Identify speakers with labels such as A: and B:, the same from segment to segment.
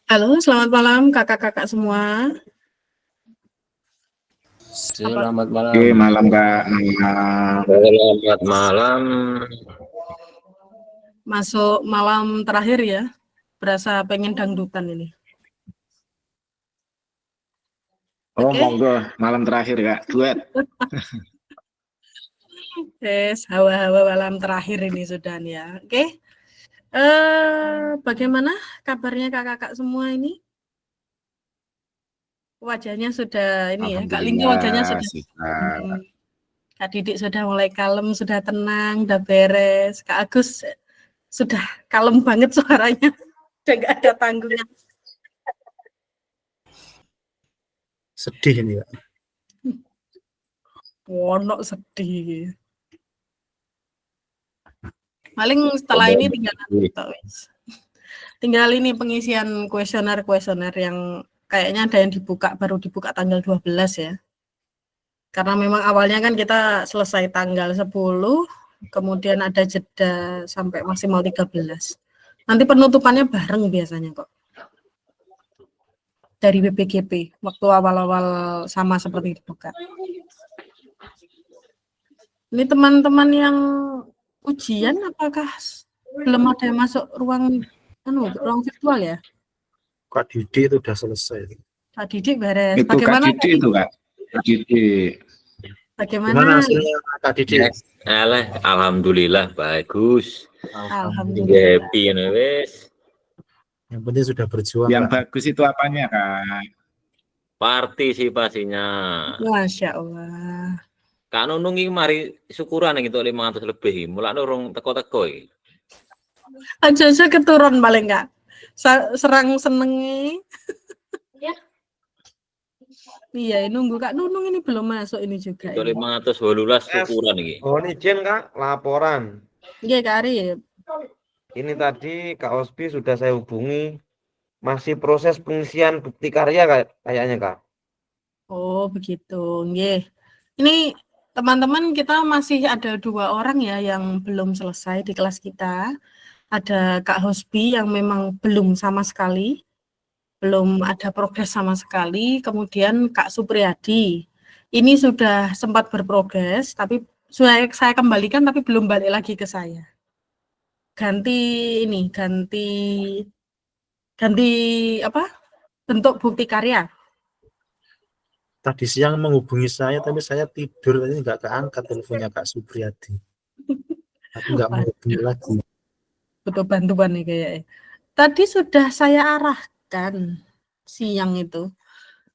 A: Halo, selamat malam kakak-kakak semua.
B: Selamat malam.
C: Oke, malam Kak.
B: Selamat malam.
A: Masuk malam terakhir ya. Berasa pengen dangdutan ini.
C: Oh,
A: Oke.
C: monggo, malam terakhir Kak, duet.
A: Yes, hawa-hawa malam terakhir ini sudah nih ya. Oke. Bagaimana kabarnya kakak-kakak semua ini? Wajahnya sudah ini ya, Kak Linggi wajahnya sudah. Kak Didik sudah mulai kalem, sudah tenang, udah beres. Kak Agus sudah kalem banget suaranya. Udah nggak ada tanggungan.
D: Sedih ini Kak.
A: Wono sedih. Paling setelah ini tinggal ini pengisian kuesioner yang kayaknya ada yang baru dibuka tanggal 12 ya. Karena memang awalnya kan kita selesai tanggal 10, kemudian ada jeda sampai maksimal 13. Nanti penutupannya bareng biasanya kok. Dari BPGP, waktu awal-awal sama seperti dibuka. Ini teman-teman yang ujian apakah belum ada yang masuk ruang virtual ya?
D: Kak Didik itu udah selesai.
A: Kak Didik beres.
C: Itu
A: bagaimana
C: Kak Didik itu Kak? Kak Didik.
A: Bagaimana
D: hasilnya Kak Didik?
B: Alhamdulillah bagus.
A: Alhamdulillah.
B: Happy ya wes.
D: Yang penting sudah berjuang.
C: Yang
D: Kak.
C: bagus itu apanya Kak?
B: Partisipasinya.
A: Masya Allah.
B: Kak Nunung ini mari syukuran gitu 500 lebih. Mulai orang teko-teko iki.
A: Aja keturun paling enggak. Serang senengi. Ya. Iya, nunggu Kak Nunung ini belum masuk ini juga.
B: Itu 518 syukuran ini.
E: Oh, izin Kak, laporan.
A: Iya, Kak Arif.
E: Ini tadi Kak Ospi sudah saya hubungi. Masih proses pengisian bukti karya kayaknya Kak.
A: Oh, begitu. Nggih. Ini teman-teman kita masih ada 2 orang ya yang belum selesai di kelas kita. Ada Kak Hospi yang memang belum sama sekali. Belum ada progres sama sekali. Kemudian Kak Supriyadi. Ini sudah sempat berprogres, tapi sudah saya kembalikan tapi belum balik lagi ke saya. Ganti apa? Bentuk bukti karya.
D: Tadi siang menghubungi saya, tapi saya tidur, tadi nggak keangkat teleponnya Kak Supriyadi. Aku nggak menghubungi lagi.
A: Butuh bantuan nih kayaknya. Tadi sudah saya arahkan siang itu.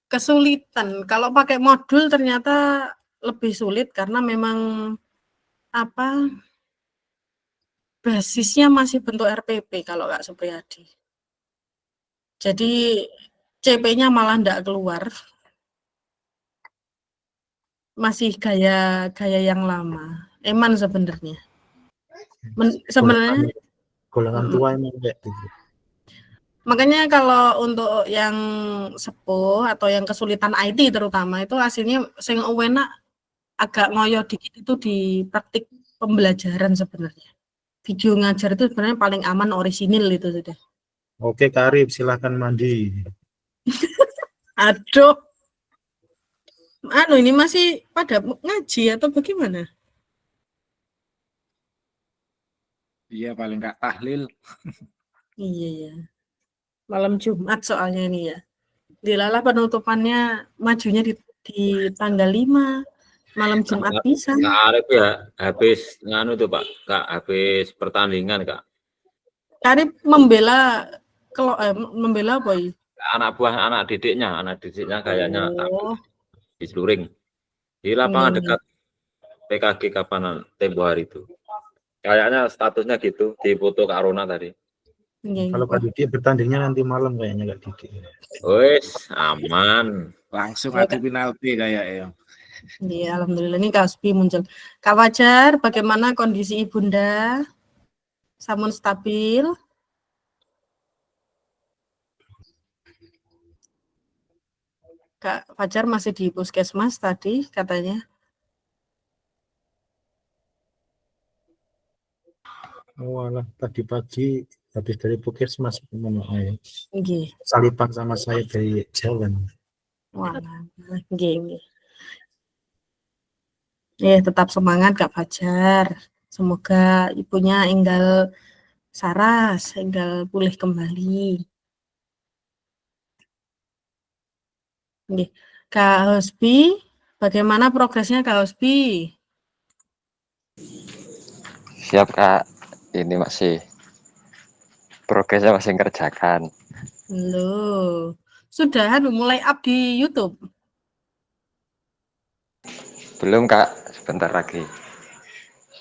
A: Kesulitan. Kalau pakai modul ternyata lebih sulit karena memang basisnya masih bentuk RPP kalau Kak Supriyadi. Jadi CP-nya malah enggak keluar. Masih gaya yang lama. Eman sebenarnya. Sebenarnya
D: golongan tua emang kayak gitu.
A: Makanya kalau untuk yang sepuh atau yang kesulitan IT terutama itu hasilnya sing enak agak ngoyo dikit itu di praktik pembelajaran sebenarnya. Video ngajar itu sebenarnya paling aman orisinil itu sudah.
D: Oke Kak Arif, silahkan mandi.
A: Aduh. Ini masih pada ngaji atau bagaimana?
C: Iya, paling Kak tahlil.
A: Iya ya. Malam Jumat soalnya ini ya. Dilalah penutupannya majunya di tanggal 5 malam Jumat bisa.
B: Kak Arif ya habis nganu tuh Pak, Kak habis pertandingan Kak.
A: Arif membela apa ya?
B: Anak didiknya kayaknya di Sluring. Di lapangan dekat PKG Kapanan tempo hari itu. Kayaknya statusnya gitu di foto Kak Rona tadi.
D: Kalau Kak Didik bertandingnya nanti malam kayaknya Kak Didik.
B: Wes aman.
C: Langsung adu penalti kayaknya.
A: Iya, alhamdulillah ini Kak Aspi muncul. Kak Fajar, bagaimana kondisi Ibunda? Samun stabil? Kak Fajar masih di puskesmas tadi katanya.
D: Walah, tadi pagi habis dari puskesmas ya.
A: Nggih.
D: Salipan sama saya dari jalan.
A: Wah, nggih, nggih. Tetap semangat Kak Fajar. Semoga ibunya enggal saras, enggal pulih kembali. Nggih. Kak Hosbi, bagaimana progresnya Kak Hosbi?
F: Siap Kak, ini masih progresnya masih ngerjakan.
A: Loh, sudah mulai up di YouTube?
F: Belum Kak, sebentar lagi.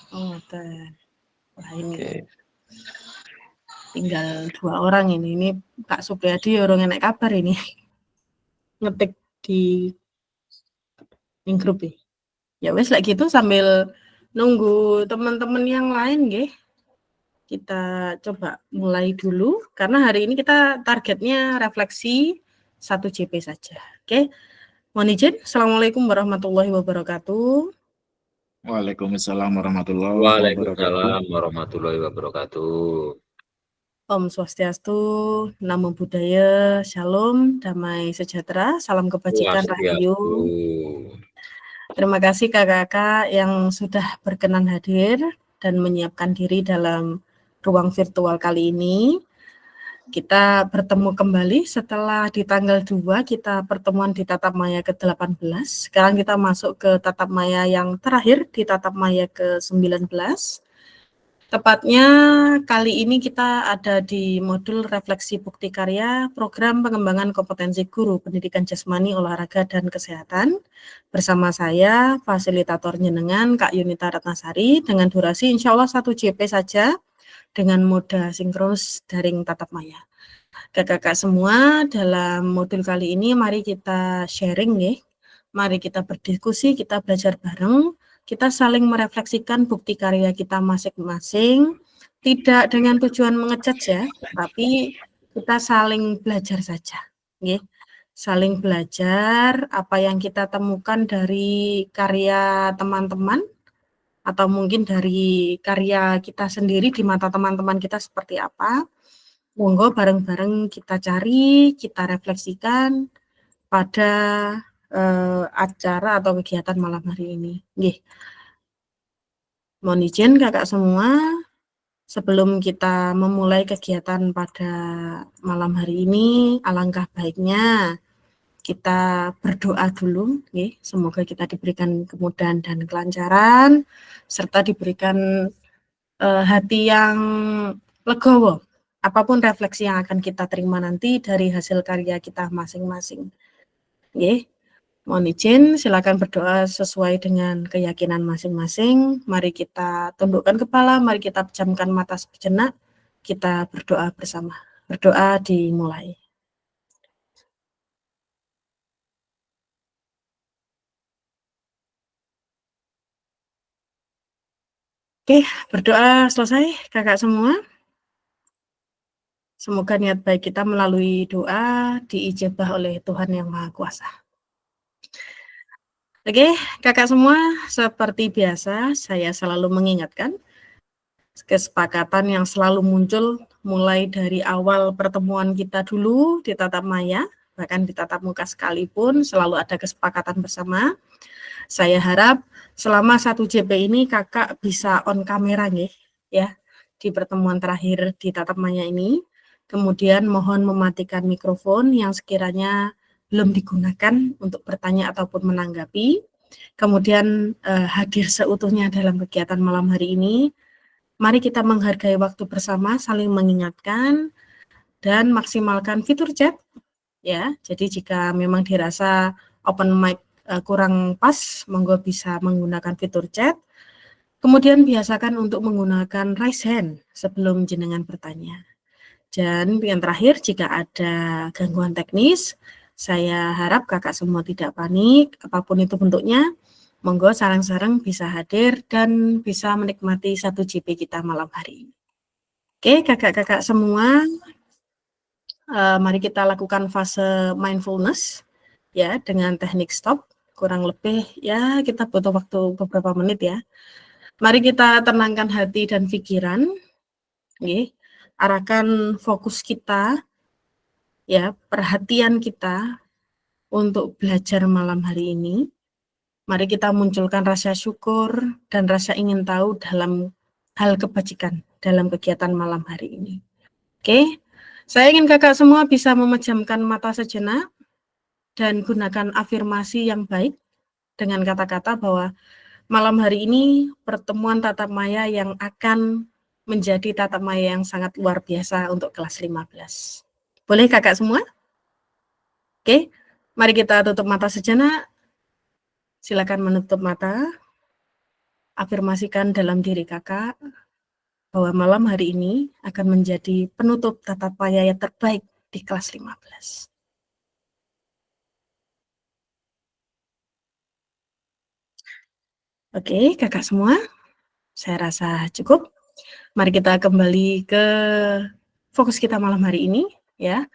A: Oh, wah ini
F: Oke.
A: tinggal 2 orang ini. Ini Kak Supriyadi orang enak kabar ini. Ngetik di grup ya. Ya wes like gitu sambil nunggu teman-teman yang lain nggih. Kita coba mulai dulu karena hari ini kita targetnya refleksi 1 JP saja. Oke. Mohon izin. Assalamualaikum warahmatullahi wabarakatuh.
C: Waalaikumsalam warahmatullahi wabarakatuh.
B: Waalaikumsalam warahmatullahi wabarakatuh.
A: Om Swastiastu, Namo Buddhaya, Shalom, damai sejahtera, salam kebajikan rahayu. Terima kasih kakak-kakak yang sudah berkenan hadir dan menyiapkan diri dalam ruang virtual kali ini. Kita bertemu kembali setelah di tanggal 2 kita pertemuan di Tatap Maya ke-18. Sekarang kita masuk ke Tatap Maya yang terakhir di Tatap Maya ke-19. Tepatnya kali ini kita ada di modul refleksi bukti karya program pengembangan kompetensi guru pendidikan jasmani, olahraga, dan kesehatan. Bersama saya, fasilitator jenengan Kak Yunita Ratnasari dengan durasi insya Allah 1 JP saja dengan mode sinkronus daring Tatap Maya. Kakak-kakak semua, dalam modul kali ini mari kita sharing ya. Mari kita berdiskusi, kita belajar bareng, kita saling merefleksikan bukti karya kita masing-masing, tidak dengan tujuan mengejudge ya, tapi kita saling belajar saja. Ya. Saling belajar apa yang kita temukan dari karya teman-teman, atau mungkin dari karya kita sendiri di mata teman-teman kita seperti apa. Monggo bareng-bareng kita cari, kita refleksikan pada acara atau kegiatan malam hari ini. Nggih. Mohon izin kakak semua, sebelum kita memulai kegiatan pada malam hari ini, alangkah baiknya kita berdoa dulu, nggih. Semoga kita diberikan kemudahan dan kelancaran, serta diberikan hati yang legowo. Apapun refleksi yang akan kita terima nanti dari hasil karya kita masing-masing. Nggih. Mohon izin, silakan berdoa sesuai dengan keyakinan masing-masing. Mari kita tundukkan kepala, mari kita pejamkan mata sejenak, kita berdoa bersama. Berdoa dimulai. Oke, berdoa selesai kakak semua. Semoga niat baik kita melalui doa diijabah oleh Tuhan Yang Maha Kuasa. Oke, kakak semua, seperti biasa saya selalu mengingatkan kesepakatan yang selalu muncul mulai dari awal pertemuan kita dulu di Tatap Maya, bahkan di tatap muka sekalipun selalu ada kesepakatan bersama. Saya harap selama 1 JP ini kakak bisa on kamera nih ya di pertemuan terakhir di Tatap Maya ini. Kemudian mohon mematikan mikrofon yang sekiranya belum digunakan untuk bertanya ataupun menanggapi. Kemudian hadir seutuhnya dalam kegiatan malam hari ini. Mari kita menghargai waktu bersama, saling mengingatkan, dan maksimalkan fitur chat. Ya, jadi jika memang dirasa open mic kurang pas, monggo bisa menggunakan fitur chat. Kemudian biasakan untuk menggunakan raise hand sebelum jenengan bertanya. Dan yang terakhir, jika ada gangguan teknis, saya harap kakak semua tidak panik, apapun itu bentuknya, monggo sarang-sarang bisa hadir dan bisa menikmati 1 JP kita malam hari ini. Oke, kakak-kakak semua, mari kita lakukan fase mindfulness ya dengan teknik stop, kurang lebih ya kita butuh waktu beberapa menit ya. Mari kita tenangkan hati dan pikiran, nggih. arahkan fokus kita, ya, perhatian kita untuk belajar malam hari ini. Mari kita munculkan rasa syukur dan rasa ingin tahu dalam hal kebajikan dalam kegiatan malam hari ini. Oke, saya ingin kakak semua bisa memejamkan mata sejenak dan gunakan afirmasi yang baik dengan kata-kata bahwa malam hari ini pertemuan tatap maya yang akan menjadi tatap maya yang sangat luar biasa untuk kelas 15. Boleh kakak semua? Oke, mari kita tutup mata sejenak. Silakan menutup mata. Afirmasikan dalam diri kakak bahwa malam hari ini akan menjadi penutup tatap maya yang terbaik di kelas 15. Oke, kakak semua, saya rasa cukup. Mari kita kembali ke fokus kita malam hari ini, ya,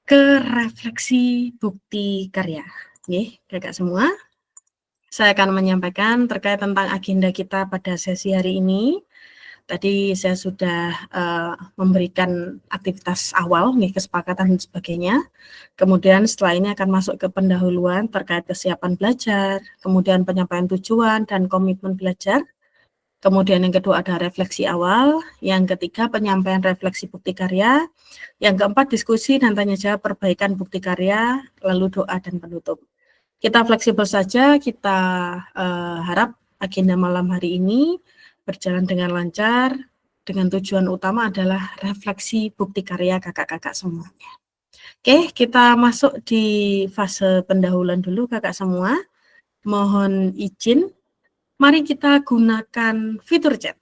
A: ke refleksi bukti karya. Oke, kakak semua, saya akan menyampaikan terkait tentang agenda kita pada sesi hari ini. Tadi saya sudah memberikan aktivitas awal, nih, kesepakatan dan sebagainya. Kemudian setelah ini akan masuk ke pendahuluan terkait kesiapan belajar, kemudian penyampaian tujuan dan komitmen belajar. Kemudian yang kedua ada refleksi awal, yang ketiga penyampaian refleksi bukti karya, yang keempat diskusi dan tanya jawab perbaikan bukti karya, lalu doa dan penutup. Kita fleksibel saja, kita harap agenda malam hari ini berjalan dengan lancar, dengan tujuan utama adalah refleksi bukti karya kakak-kakak semuanya. Oke, kita masuk di fase pendahuluan dulu kakak semua. Mohon izin, mari kita gunakan fitur chat.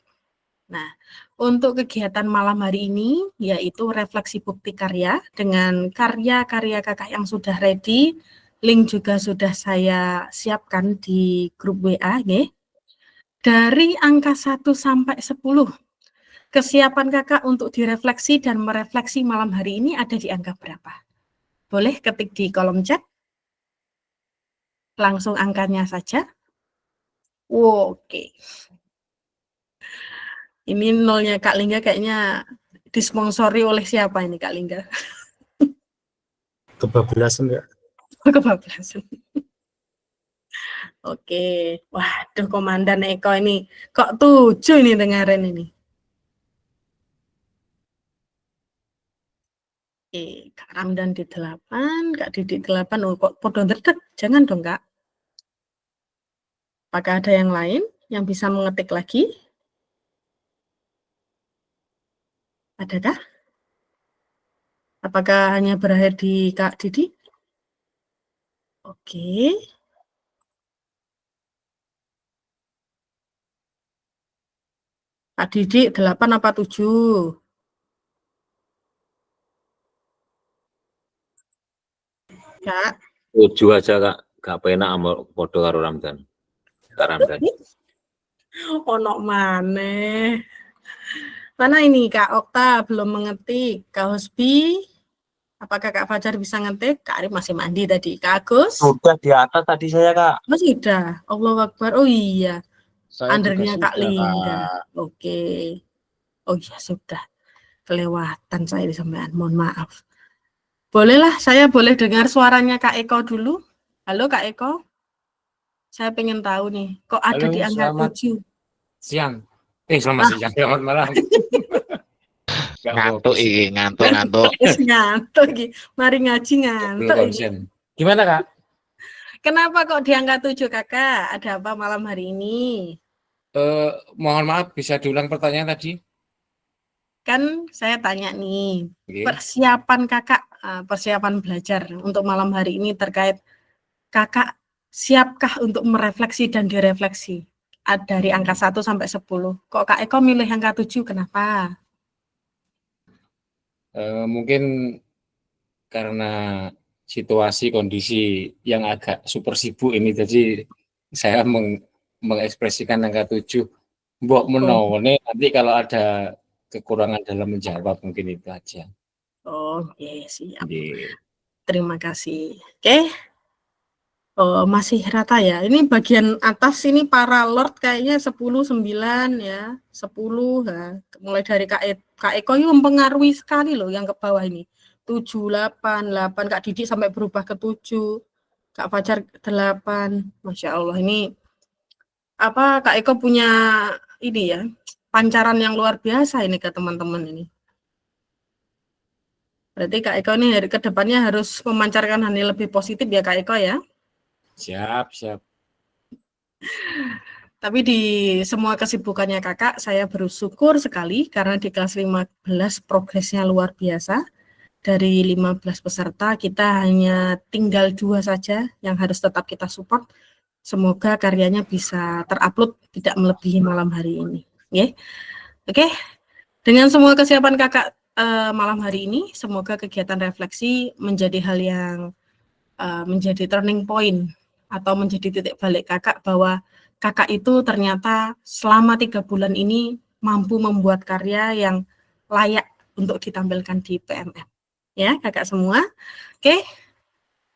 A: Nah, untuk kegiatan malam hari ini, yaitu refleksi bukti karya dengan karya-karya kakak yang sudah ready, link juga sudah saya siapkan di grup WA, nggih. Dari angka 1 sampai 10, kesiapan kakak untuk direfleksi dan merefleksi malam hari ini ada di angka berapa? Boleh ketik di kolom chat. Langsung angkanya saja. Oke. Ini nolnya Kak Lingga kayaknya disponsori oleh siapa ini Kak Lingga?
D: Kebablasan nggak?
A: Kebablasan. Oke. Waduh, Komandan Eko ini kok 7 ini dengerin ini. Oke, Kak Ramdan di 8, Kak Didi 8. Oh, kok podo ndredeg? Jangan dong, Kak. Apakah ada yang lain yang bisa mengetik lagi? Adakah? Apakah hanya berakhir di Kak Didi? Oke. Kak Didi 8 apa 7? Kak.
B: 7 aja Kak, gak penak amor podo karo Ramdan. Kak Ramdan.
A: Ono maneh. Mana ini Kak Okta belum mengetik. Kak Hosbi, apakah Kak Fajar bisa ngetik? Kak Arif masih mandi tadi. Kak Agus?
E: Sudah di atas tadi saya, Kak.
A: Oh sudah. Allahu Akbar. Oh iya.
C: Saya
A: Undernya
C: juga
A: Kak
C: sudah,
A: Lingga.
C: Kak.
A: Oke. Oh iya sudah. Kelewatan saya disampaikan. Mohon maaf. Bolehlah saya boleh dengar suaranya Kak Eko dulu. Halo Kak Eko. Saya pengen tahu nih. Kok ada
G: Halo,
A: di angka
G: selamat
A: 7?
G: siang. Selamat siang, selamat malam.
C: Ngantuk iki, ngantuk.
A: Ngantuk iki. Mari ngaji ngantuk iki.
G: konsen. Gimana, Kak?
A: Kenapa kok di angka 7 Kakak? Ada apa malam hari ini?
G: Mohon maaf, bisa diulang pertanyaan tadi?
A: Kan saya tanya nih,
G: Oke.
A: persiapan Kakak, persiapan belajar untuk malam hari ini terkait Kakak siapkah untuk merefleksi dan direfleksi? Dari angka 1 sampai 10. Kok Kak Eko milih angka 7, kenapa?
G: Mungkin karena situasi kondisi yang agak super sibuk ini, jadi saya mengekspresikan angka 7. Mbok menone nanti kalau ada kekurangan dalam menjawab, mungkin itu aja.
A: Oh, siap.
G: Oke.
A: Terima kasih. Oke. Oh, masih rata ya. Ini bagian atas ini para lord kayaknya 10, 9 ya, 10 ya. Mulai dari Kak Eko ini mempengaruhi sekali loh yang ke bawah ini. 7, 8, 8, Kak Didi sampai berubah ke 7, Kak Fajar 8. Masya Allah, ini apa Kak Eko punya ini ya, pancaran yang luar biasa ini ke teman-teman ini. Berarti Kak Eko ini ke depannya harus memancarkan hal yang lebih positif ya Kak Eko ya.
G: Siap, siap.
A: Tapi di semua kesibukannya kakak, saya bersyukur sekali karena di kelas 15 progresnya luar biasa. Dari 15 peserta, kita hanya tinggal 2 saja yang harus tetap kita support. Semoga karyanya bisa terupload tidak melebihi malam hari ini. Oke. Dengan semua kesiapan kakak malam hari ini, semoga kegiatan refleksi menjadi hal yang menjadi turning point atau menjadi titik balik kakak bahwa kakak itu ternyata selama 3 bulan ini mampu membuat karya yang layak untuk ditampilkan di PMM. Ya, kakak semua. Oke,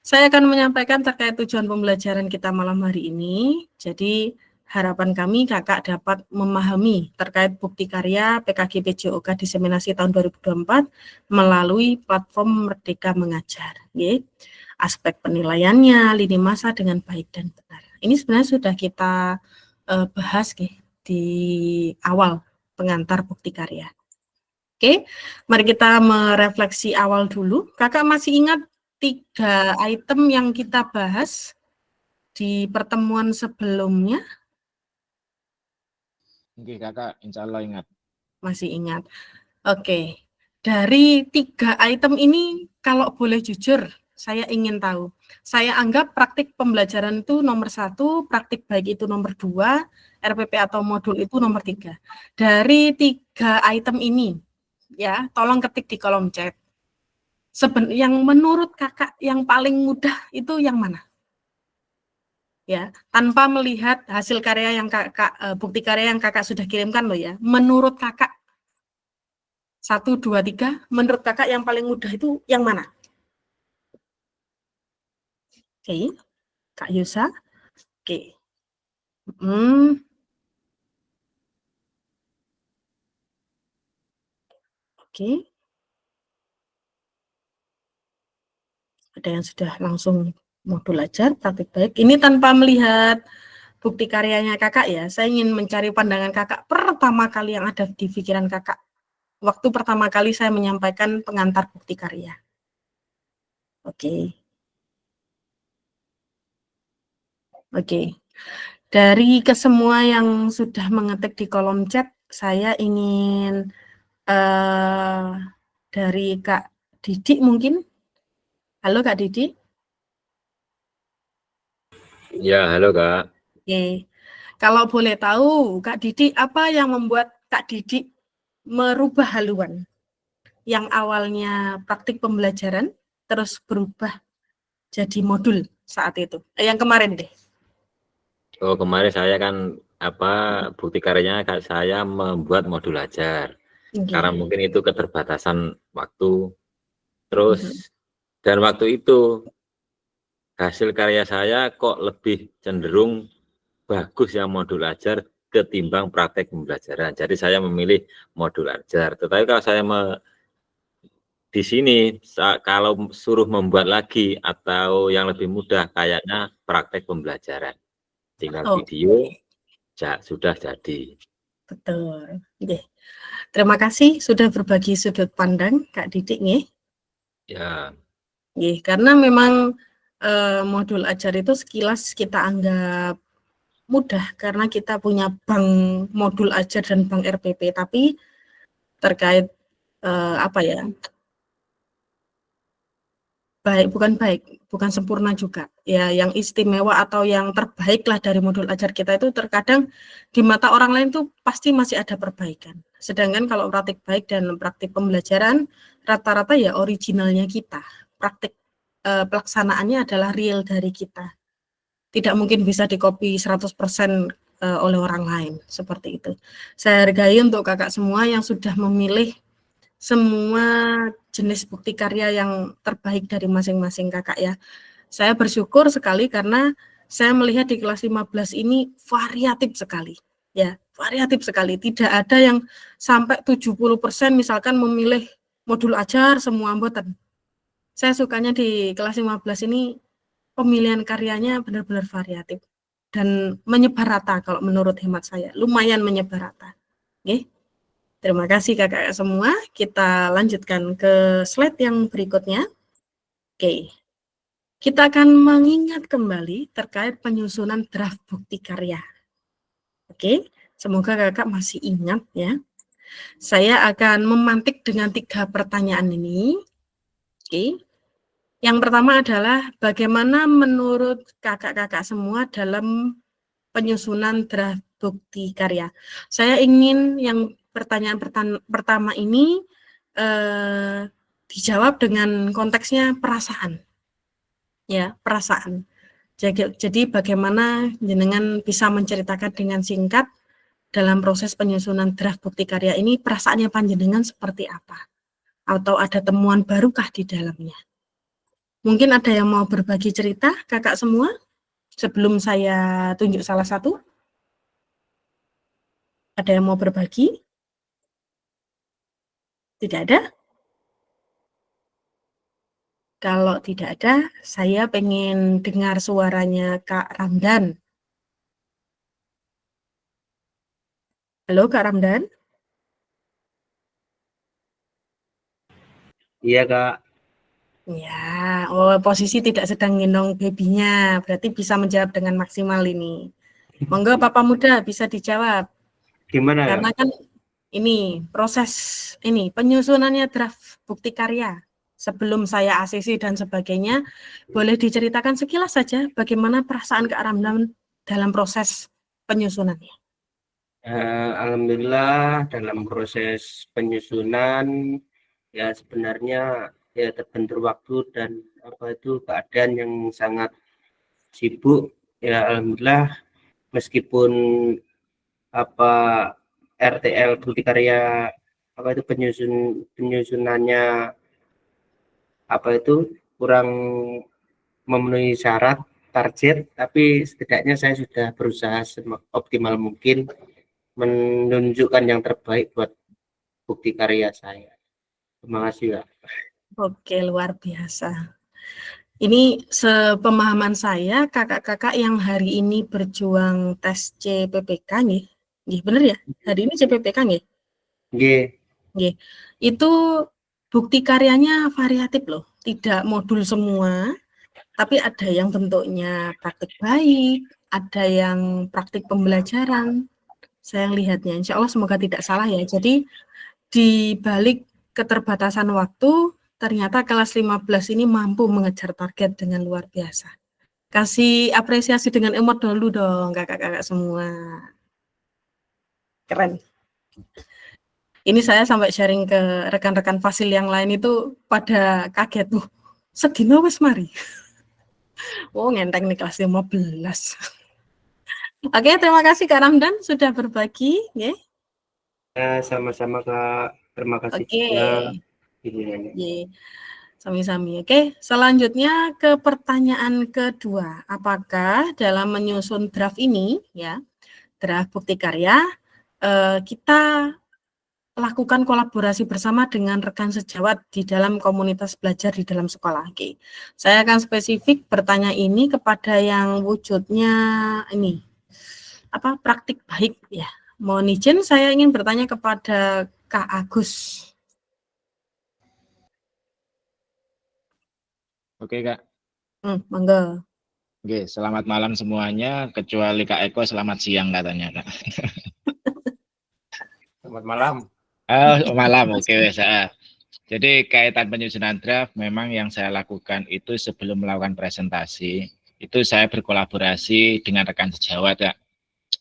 A: saya akan menyampaikan terkait tujuan pembelajaran kita malam hari ini. Jadi, harapan kami kakak dapat memahami terkait bukti karya PKG PJOK diseminasi tahun 2024 melalui platform Merdeka Mengajar. Aspek penilaiannya, lini masa dengan baik dan benar. Ini sebenarnya sudah kita bahas di awal pengantar bukti karya. Oke, mari kita merefleksi awal dulu. Kakak masih ingat 3 item yang kita bahas di pertemuan sebelumnya?
C: Oke, kakak, insya Allah ingat.
A: Masih ingat. Oke, dari 3 item ini, kalau boleh jujur, saya ingin tahu. Saya anggap praktik pembelajaran itu nomor 1, praktik baik itu nomor 2, RPP atau modul itu nomor 3. Dari 3 item ini, ya, tolong ketik di kolom chat. Yang menurut kakak yang paling mudah itu yang mana? Ya, tanpa melihat hasil karya yang kakak, bukti karya yang kakak sudah kirimkan loh ya. Menurut kakak, 1, 2, 3, menurut kakak yang paling mudah itu yang mana? Oke, Kak Yusa. Oke. Oke. Ada yang sudah langsung modul ajar, praktik baik. Ini tanpa melihat bukti karyanya kakak ya. Saya ingin mencari pandangan kakak pertama kali yang ada di pikiran kakak. Waktu pertama kali saya menyampaikan pengantar bukti karya. Oke. Dari kesemua yang sudah mengetik di kolom chat, saya ingin dari Kak Didi mungkin. Halo Kak Didi.
B: Ya, halo Kak.
A: Oke. Kalau boleh tahu, Kak Didi, apa yang membuat Kak Didi merubah haluan? Yang awalnya praktik pembelajaran, terus berubah jadi modul saat itu. Yang kemarin deh.
B: Oh, kemarin saya kan bukti karyanya saya membuat modul ajar. Karena mungkin itu keterbatasan waktu. Terus dan waktu itu hasil karya saya kok lebih cenderung bagus yang modul ajar ketimbang praktek pembelajaran. Jadi saya memilih modul ajar. Tetapi kalau saya di sini kalau suruh membuat lagi atau yang lebih mudah kayaknya praktek pembelajaran. Tinggal video sudah jadi.
A: Betul. Terima kasih sudah berbagi sudut pandang Kak Didi nih.
B: Ya.
A: Karena memang modul ajar itu sekilas kita anggap mudah karena kita punya bank modul ajar dan bank RPP, tapi terkait bukan sempurna juga. Ya, yang istimewa atau yang terbaik lah dari modul ajar kita itu terkadang di mata orang lain tuh pasti masih ada perbaikan. Sedangkan kalau praktik baik dan praktik pembelajaran rata-rata ya originalnya kita. Praktik pelaksanaannya adalah real dari kita. Tidak mungkin bisa dikopi 100% oleh orang lain seperti itu. Saya hargai untuk kakak semua yang sudah memilih semua jenis bukti karya yang terbaik dari masing-masing kakak ya. Saya bersyukur sekali karena saya melihat di kelas 15 ini variatif sekali. Ya, variatif sekali. Tidak ada yang sampai 70% misalkan memilih modul ajar semua mboten. Saya sukanya di kelas 15 ini pemilihan karyanya benar-benar variatif dan menyebar rata kalau menurut hemat saya. Lumayan menyebar rata. Oke. Terima kasih kakak semua. Kita lanjutkan ke slide yang berikutnya. Oke. Kita akan mengingat kembali terkait penyusunan draft bukti karya. Oke, semoga kakak masih ingat ya. Saya akan memantik dengan 3 pertanyaan ini. Oke. Yang pertama adalah bagaimana menurut kakak-kakak semua dalam penyusunan draft bukti karya. Saya ingin yang pertanyaan pertama ini dijawab dengan konteksnya perasaan. Ya, perasaan. Jadi bagaimana jenengan bisa menceritakan dengan singkat dalam proses penyusunan draft bukti karya ini perasaannya panjenengan seperti apa? Atau ada temuan barukah di dalamnya? Mungkin ada yang mau berbagi cerita, kakak semua? Sebelum saya tunjuk salah satu. Ada yang mau berbagi? Tidak ada? Kalau tidak ada, saya pengen dengar suaranya Kak Ramdan. Halo Kak Ramdan?
H: Iya Kak.
A: Ya, posisi tidak sedang gendong babynya, berarti bisa menjawab dengan maksimal ini. Monggo Papa Muda bisa dijawab.
H: Gimana
A: Karena kan ini proses ini penyusunannya draft bukti karya. Sebelum saya ACC dan sebagainya, boleh diceritakan sekilas saja bagaimana perasaan Kak Ramdan dalam proses penyusunannya.
H: Alhamdulillah dalam proses penyusunan ya sebenarnya ya terbentur waktu dan keadaan yang sangat sibuk ya. Alhamdulillah meskipun RTL bukti karya penyusunannya kurang memenuhi syarat target, tapi setidaknya saya sudah berusaha optimal mungkin menunjukkan yang terbaik buat bukti karya saya. Terima kasih, Pak.
A: Oke, luar biasa. Ini sepemahaman saya, kakak-kakak yang hari ini berjuang tes CPPK nih, bener ya? Hari ini CPPK nih? Nggih. Itu bukti karyanya variatif loh, tidak modul semua, tapi ada yang bentuknya praktik baik, ada yang praktik pembelajaran. Saya lihatnya, insya Allah semoga tidak salah ya. Jadi di balik keterbatasan waktu, ternyata kelas 15 ini mampu mengejar target dengan luar biasa. Kasih apresiasi dengan emot dulu dong kakak-kakak semua. Keren. Ini saya sampai sharing ke rekan-rekan fasil yang lain itu pada kaget. Sedino wis mari. Ngenteng nih kelas 15. Oke, terima kasih Kak Ramdan sudah berbagi. Ya,
H: sama-sama Kak. Terima kasih juga.
A: Sami-sami. Oke, selanjutnya ke pertanyaan kedua. Apakah dalam menyusun draft ini, ya, draft bukti karya, kita lakukan kolaborasi bersama dengan rekan sejawat di dalam komunitas belajar di dalam sekolah. Oke, saya akan spesifik bertanya ini kepada yang wujudnya ini praktik baik ya. Mohon izin saya ingin bertanya kepada Kak Agus.
C: Oke Kak.
A: Monggo.
C: Oke, selamat malam semuanya, kecuali Kak Eko selamat siang katanya Kak.
G: Selamat malam.
C: Malam, oke wes. Jadi kaitan penyusunan draft memang yang saya lakukan itu sebelum melakukan presentasi, itu saya berkolaborasi dengan rekan sejawat Kak.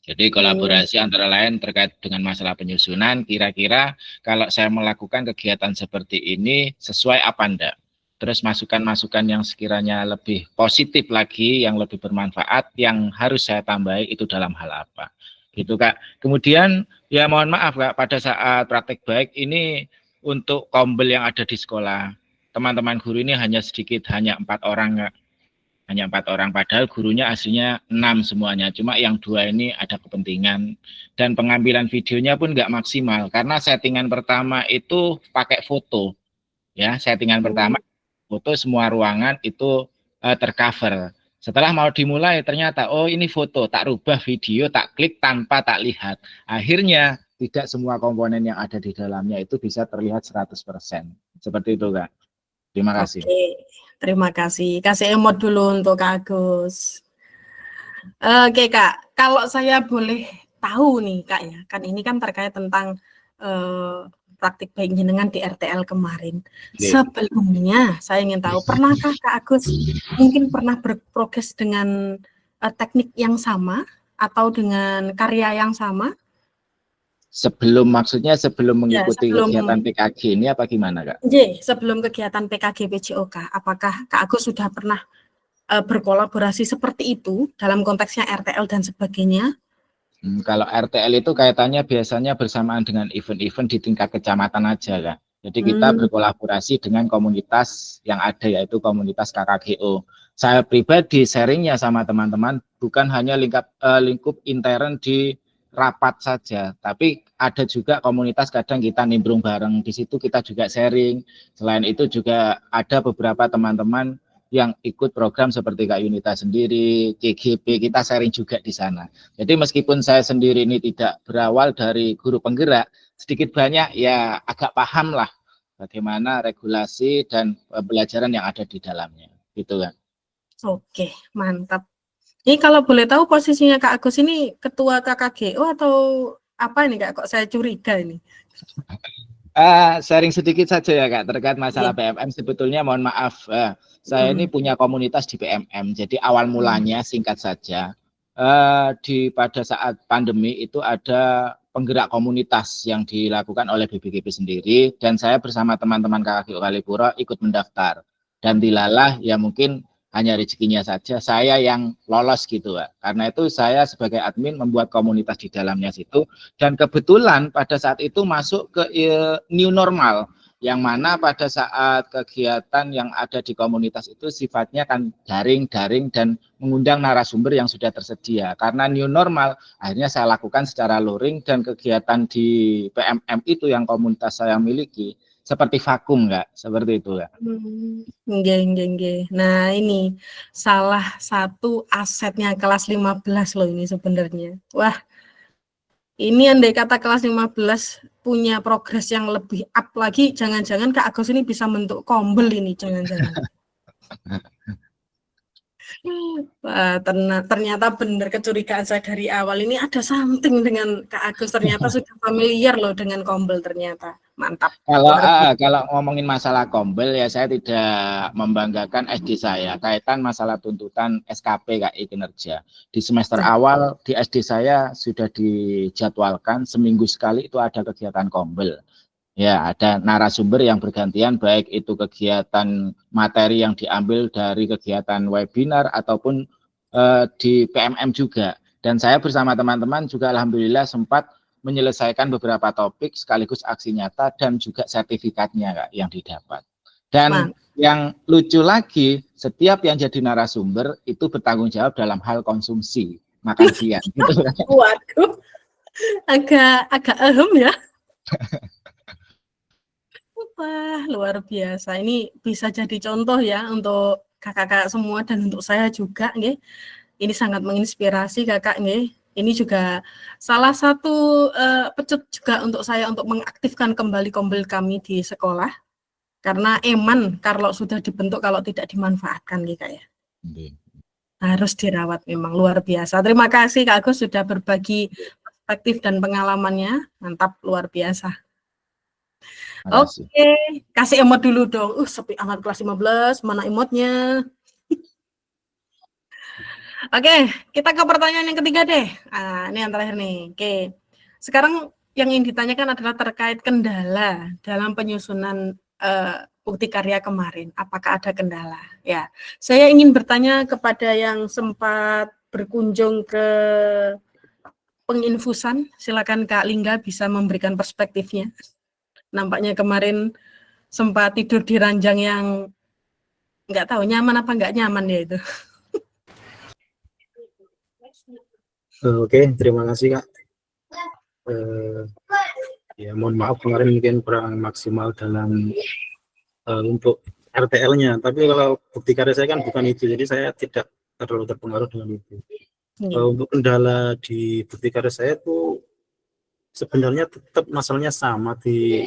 C: Jadi kolaborasi antara lain terkait dengan masalah penyusunan, kira-kira kalau saya melakukan kegiatan seperti ini sesuai apa enggak? Terus masukan-masukan yang sekiranya lebih positif lagi, yang lebih bermanfaat, yang harus saya tambahi itu dalam hal apa? Gitu Kak. Kemudian ya mohon maaf Kak, pada saat praktek baik ini untuk kombel yang ada di sekolah, teman-teman guru ini hanya sedikit, hanya 4 orang Kak. hanya 4 orang, padahal gurunya aslinya 6 semuanya, cuma yang 2 ini ada kepentingan, dan pengambilan videonya pun nggak maksimal, karena settingan pertama itu pakai foto, ya, settingan pertama foto semua ruangan itu tercover. Setelah mau dimulai ternyata, oh ini foto, tak rubah video, tak klik tanpa tak lihat. Akhirnya tidak semua komponen yang ada di dalamnya itu bisa terlihat 100%. Seperti itu, Kak. Terima kasih.
A: Oke, terima kasih. Kasih emot dulu untuk Kak Agus. Oke Kak, kalau saya boleh tahu nih Kak ya, kan ini kan terkait tentang praktik baik jenengan di RTL kemarin. Sebelumnya saya ingin tahu, pernahkah Kak Agus mungkin pernah berprogres dengan teknik yang sama atau dengan karya yang sama?
C: Maksudnya sebelum mengikuti kegiatan PKG ini apa gimana, Kak?
A: Sebelum kegiatan PKG PJOK, apakah Kak Agus sudah pernah berkolaborasi seperti itu dalam konteksnya RTL dan sebagainya?
C: Kalau RTL itu kaitannya biasanya bersamaan dengan event-event di tingkat kecamatan aja, Kak. Jadi kita berkolaborasi dengan komunitas yang ada, yaitu komunitas KKGO. Saya pribadi sharingnya sama teman-teman bukan hanya lingkup intern di rapat saja, tapi ada juga komunitas kadang kita nimbrung bareng di situ, kita juga sharing. Selain itu juga ada beberapa teman-teman yang ikut program seperti Kak Yunita sendiri, CGP, kita sharing juga di sana. Jadi meskipun saya sendiri ini tidak berawal dari guru penggerak, sedikit banyak ya agak paham lah bagaimana regulasi dan pembelajaran yang ada di dalamnya, gitu kan. Oke,
A: mantap. Ini kalau boleh tahu posisinya Kak Agus ini ketua KKGO atau apa ini Kak? Kok saya curiga ini?
C: Sharing sedikit saja ya Kak, terkait masalah PMM. Sebetulnya mohon maaf, saya ini punya komunitas di PMM. Jadi awal mulanya singkat saja, pada saat pandemi itu ada penggerak komunitas yang dilakukan oleh BBGP sendiri, dan saya bersama teman-teman KKGO Kalipuro ikut mendaftar. Dan dilalah ya mungkin hanya rezekinya saja saya yang lolos gitu, Pak. Karena itu saya sebagai admin membuat komunitas di dalamnya situ, dan kebetulan pada saat itu masuk ke new normal, yang mana pada saat kegiatan yang ada di komunitas itu sifatnya kan daring dan mengundang narasumber yang sudah tersedia. Karena new normal, akhirnya saya lakukan secara luring, dan kegiatan di PMM itu yang komunitas saya miliki seperti vakum, Kak, seperti itu, Kak.
A: Nah, ini salah satu asetnya kelas 15 loh ini sebenarnya. Wah, ini andai kata kelas 15 punya progres yang lebih up lagi, jangan-jangan Kak Agus ini bisa bentuk kombel ini, jangan-jangan. Wah, ternyata benar kecurigaan saya dari awal, ini ada something dengan Kak Agus, ternyata sudah familiar loh dengan kombel ternyata. Mantap.
C: Kalau ngomongin masalah kombel ya, saya tidak membanggakan SD saya kaitan masalah tuntutan SKP KI kinerja. Di semester awal di SD saya sudah dijadwalkan seminggu sekali itu ada kegiatan kombel. Ya, ada narasumber yang bergantian, baik itu kegiatan materi yang diambil dari kegiatan webinar ataupun di PMM juga. Dan saya bersama teman-teman juga alhamdulillah sempat menyelesaikan beberapa topik sekaligus aksi nyata dan juga sertifikatnya, Kak, yang didapat. Dan yang lucu lagi, setiap yang jadi narasumber itu bertanggung jawab dalam hal konsumsi makan siang. Gitu.
A: Waduh, agak ya. Wah, luar biasa. Ini bisa jadi contoh ya untuk kakak-kakak semua dan untuk saya juga, nggih. Ini sangat menginspirasi Kakak, nggih. Ini juga salah satu pecut juga untuk saya untuk mengaktifkan kembali kombel kami di sekolah. Karena eman kalau sudah dibentuk, kalau tidak dimanfaatkan, nggih Kak ya. Harus dirawat, memang luar biasa. Terima kasih Kak Agus sudah berbagi perspektif dan pengalamannya. Mantap, luar biasa. Oke, kasih emot dulu dong. Sepi amat kelas 15, mana emotnya? Oke, kita ke pertanyaan yang ketiga deh. Ini yang terakhir nih. Oke, sekarang yang ingin ditanyakan adalah terkait kendala dalam penyusunan bukti karya kemarin. Apakah ada kendala? Ya, saya ingin bertanya kepada yang sempat berkunjung ke penginfusan. Silakan Kak Lingga bisa memberikan perspektifnya. Nampaknya kemarin sempat tidur di ranjang yang nggak tahu nyaman apa nggak nyaman ya itu.
D: Oke, terima kasih Kak. Ya mohon maaf kemarin mungkin kurang maksimal dalam untuk RTL-nya, tapi kalau bukti karya saya kan bukan itu, jadi saya tidak terlalu terpengaruh dengan itu. Untuk kendala di bukti karya saya itu sebenarnya tetap masalahnya sama di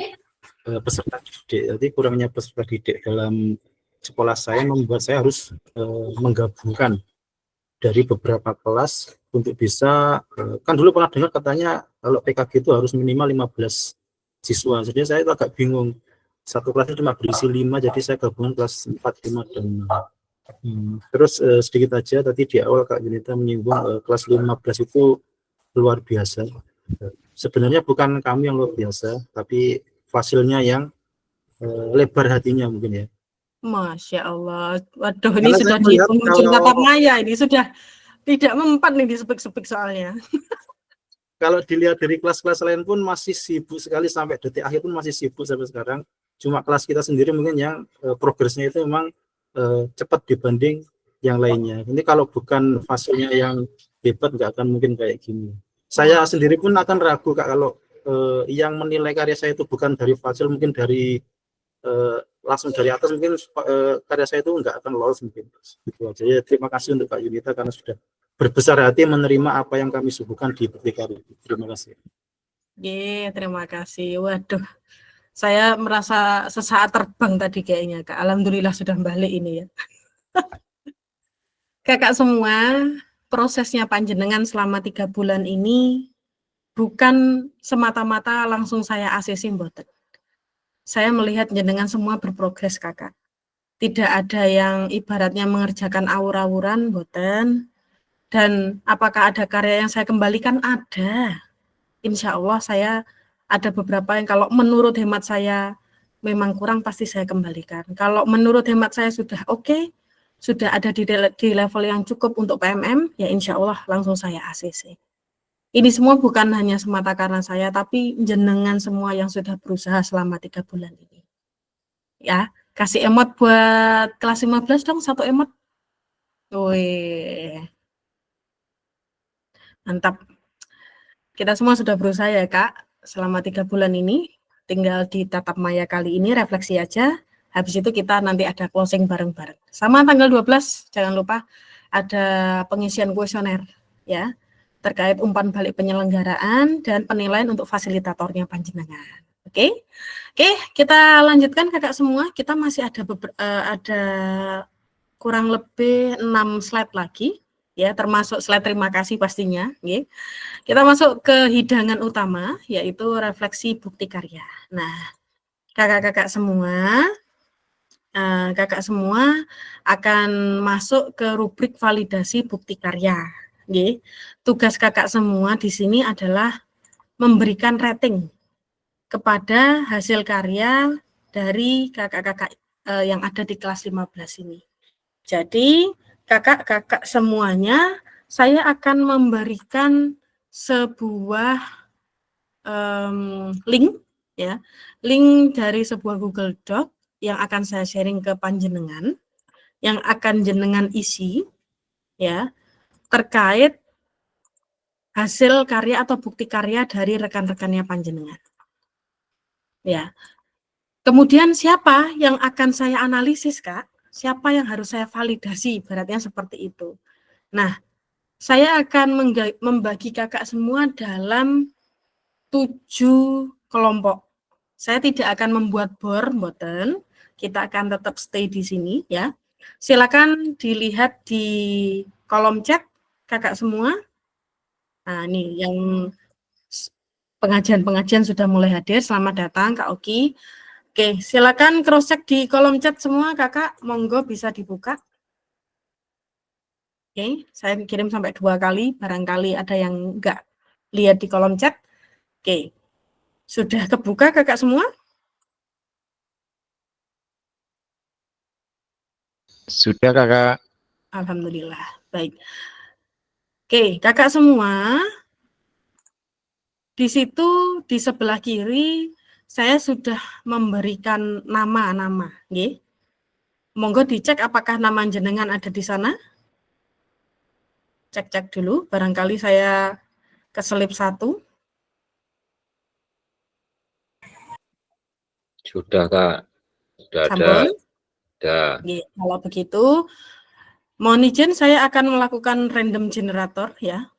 D: peserta didik. Jadi kurangnya peserta didik dalam sekolah saya membuat saya harus menggabungkan dari beberapa kelas untuk bisa kan dulu pernah dengar katanya kalau PKG itu harus minimal 15 siswa. Jadi saya agak bingung. Satu kelasnya cuma berisi 5, jadi saya gabungan kelas 4, 5, dan 6. Terus sedikit aja tadi di awal Kak Yunita menyinggung kelas 15 itu luar biasa. Sebenarnya bukan kami yang luar biasa, tapi fasilnya yang lebar hatinya mungkin ya.
A: Masya Allah. Waduh, ini sudah di pengunjung tatap maya, ini sudah tidak mempan nih di sepik-sepik soalnya.
D: Kalau dilihat dari kelas-kelas lain pun masih sibuk sekali, sampai detik akhir pun masih sibuk sampai sekarang. Cuma kelas kita sendiri mungkin yang progresnya itu memang cepat dibanding yang lainnya. Ini kalau bukan fasilnya yang hebat nggak akan mungkin kayak gini. Saya sendiri pun akan ragu Kak kalau yang menilai karya saya itu bukan dari fasil, mungkin dari langsung dari atas, mungkin karya saya itu nggak akan lolos mungkin. Gitu aja. Ya, terima kasih untuk Kak Yunita karena sudah berbesar hati menerima apa yang kami suguhkan di bukti karya. Terima kasih.
A: Terima kasih. Waduh, saya merasa sesaat terbang tadi kayaknya Kak. Alhamdulillah sudah balik ini ya. Kakak semua, prosesnya panjenengan selama 3 bulan ini bukan semata-mata langsung saya ACC mboten. Saya melihat jenengan semua berprogres Kakak. Tidak ada yang ibaratnya mengerjakan awur-awuran mboten. Dan apakah ada karya yang saya kembalikan? Ada. Insya Allah saya ada beberapa yang kalau menurut hemat saya memang kurang, pasti saya kembalikan. Kalau menurut hemat saya sudah oke, sudah ada di level yang cukup untuk PMM, ya insya Allah langsung saya ACC. Ini semua bukan hanya semata karena saya, tapi jenengan semua yang sudah berusaha selama 3 bulan ini. Ya, kasih emot buat kelas 15 dong, 1 emot. Wih. Mantap. Kita semua sudah berusaha ya Kak, selama 3 bulan ini. Tinggal di tatap maya kali ini refleksi aja. Habis itu kita nanti ada closing bareng-bareng. Sama tanggal 12, jangan lupa ada pengisian kuesioner ya, terkait umpan balik penyelenggaraan dan penilaian untuk fasilitatornya panjenengan. Oke, kita lanjutkan Kakak semua. Kita masih ada kurang lebih 6 slide lagi. Ya, termasuk slide terima kasih pastinya. Okay. Kita masuk ke hidangan utama, yaitu refleksi bukti karya. Nah, kakak-kakak semua akan masuk ke rubrik validasi bukti karya. Okay. Tugas kakak semua di sini adalah memberikan rating kepada hasil karya dari kakak-kakak yang ada di kelas 15 ini. Jadi, kakak-kakak semuanya, saya akan memberikan sebuah link ya, link dari sebuah Google Doc yang akan saya sharing ke panjenengan, yang akan jenengan isi ya, terkait hasil karya atau bukti karya dari rekan-rekannya panjenengan. Ya. Kemudian siapa yang akan saya analisis, Kak? Siapa yang harus saya validasi, ibaratnya seperti itu. Nah, saya akan membagi kakak semua dalam 7 kelompok. Saya tidak akan membuat mboten. Kita akan tetap stay di sini ya. Silakan dilihat di kolom chat kakak semua. Nah, ini yang pengajian sudah mulai hadir. Selamat datang Kak Oki. Oke, silakan cross check di kolom chat semua kakak, monggo bisa dibuka. Oke, saya kirim sampai 2 kali, barangkali ada yang enggak lihat di kolom chat. Oke, sudah kebuka kakak semua?
C: Sudah kakak.
A: Alhamdulillah, baik. Oke, kakak semua, di situ di sebelah kiri saya sudah memberikan nama-nama, nggih. Monggo dicek apakah nama jenengan ada di sana. cek-cek dulu, barangkali saya keselip satu.
B: Sudah Kak, sudah ada.
A: Sampun.
B: Sudah.
A: Kalau begitu, mohon izin saya akan melakukan random generator ya.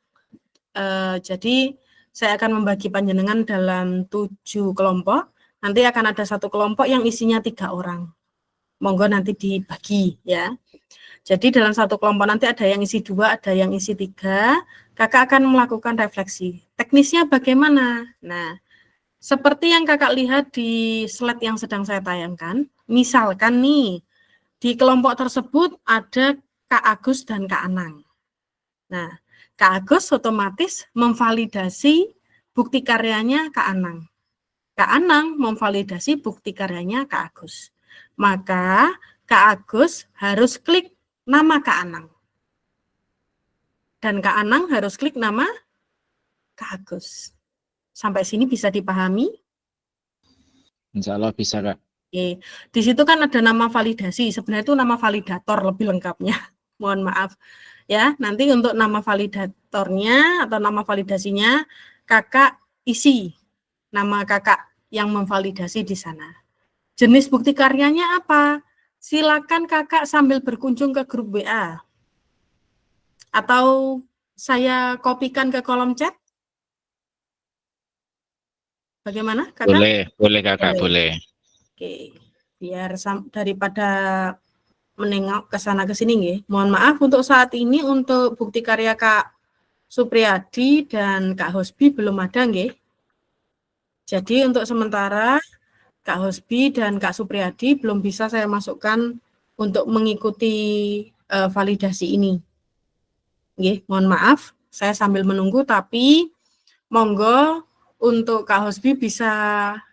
A: Jadi saya akan membagi panjenengan dalam 7 kelompok. Nanti akan ada satu kelompok yang isinya 3 orang. Monggo nanti dibagi ya. Jadi dalam satu kelompok nanti ada yang isi 2, ada yang isi 3. Kakak akan melakukan refleksi. Teknisnya bagaimana? Nah, seperti yang kakak lihat di slide yang sedang saya tayangkan, misalkan nih, di kelompok tersebut ada Kak Agus dan Kak Anang. Nah, Kak Agus otomatis memvalidasi bukti karyanya Kak Anang. Kak Anang memvalidasi bukti karyanya Kak Agus. Maka Kak Agus harus klik nama Kak Anang. Dan Kak Anang harus klik nama Kak Agus. Sampai sini bisa dipahami?
C: Insya Allah bisa, Kak.
A: Oke. Di situ kan ada nama validasi. Sebenarnya itu nama validator lebih lengkapnya. Mohon maaf. Ya, nanti untuk nama validatornya atau nama validasinya kakak isi nama kakak yang memvalidasi di sana. Jenis bukti karyanya apa? Silakan kakak sambil berkunjung ke grup WA. Atau saya kopikan ke kolom chat. Bagaimana, kakak?
C: Boleh kakak, boleh.
A: Oke, biar daripada menengok ke sana ke sini nggih. Mohon maaf untuk saat ini untuk bukti karya Kak Supriyadi dan Kak Hosbi belum ada nggih. Jadi untuk sementara Kak Hosbi dan Kak Supriyadi belum bisa saya masukkan untuk mengikuti validasi ini. Nggih, mohon maaf, saya sambil menunggu tapi monggo untuk Kak Hosbi bisa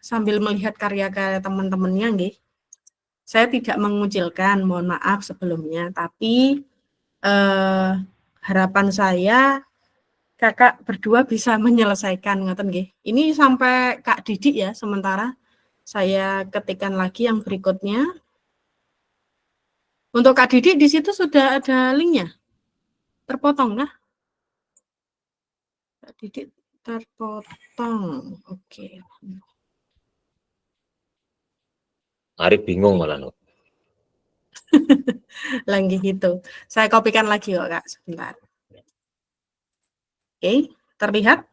A: sambil melihat karya-karya teman-temannya nggih. Saya tidak mengucilkan, mohon maaf sebelumnya, tapi harapan saya kakak berdua bisa menyelesaikan, ngoten nggih. Ini sampai Kak Didik ya sementara. Saya ketikkan lagi yang berikutnya. Untuk Kak Didik di situ sudah ada linknya? Terpotong kah? Kak Didik terpotong. Oke.
B: Arif bingung malah.
A: Lagi gitu. Saya kopikan lagi kok Kak, sebentar. Oke, terlihat?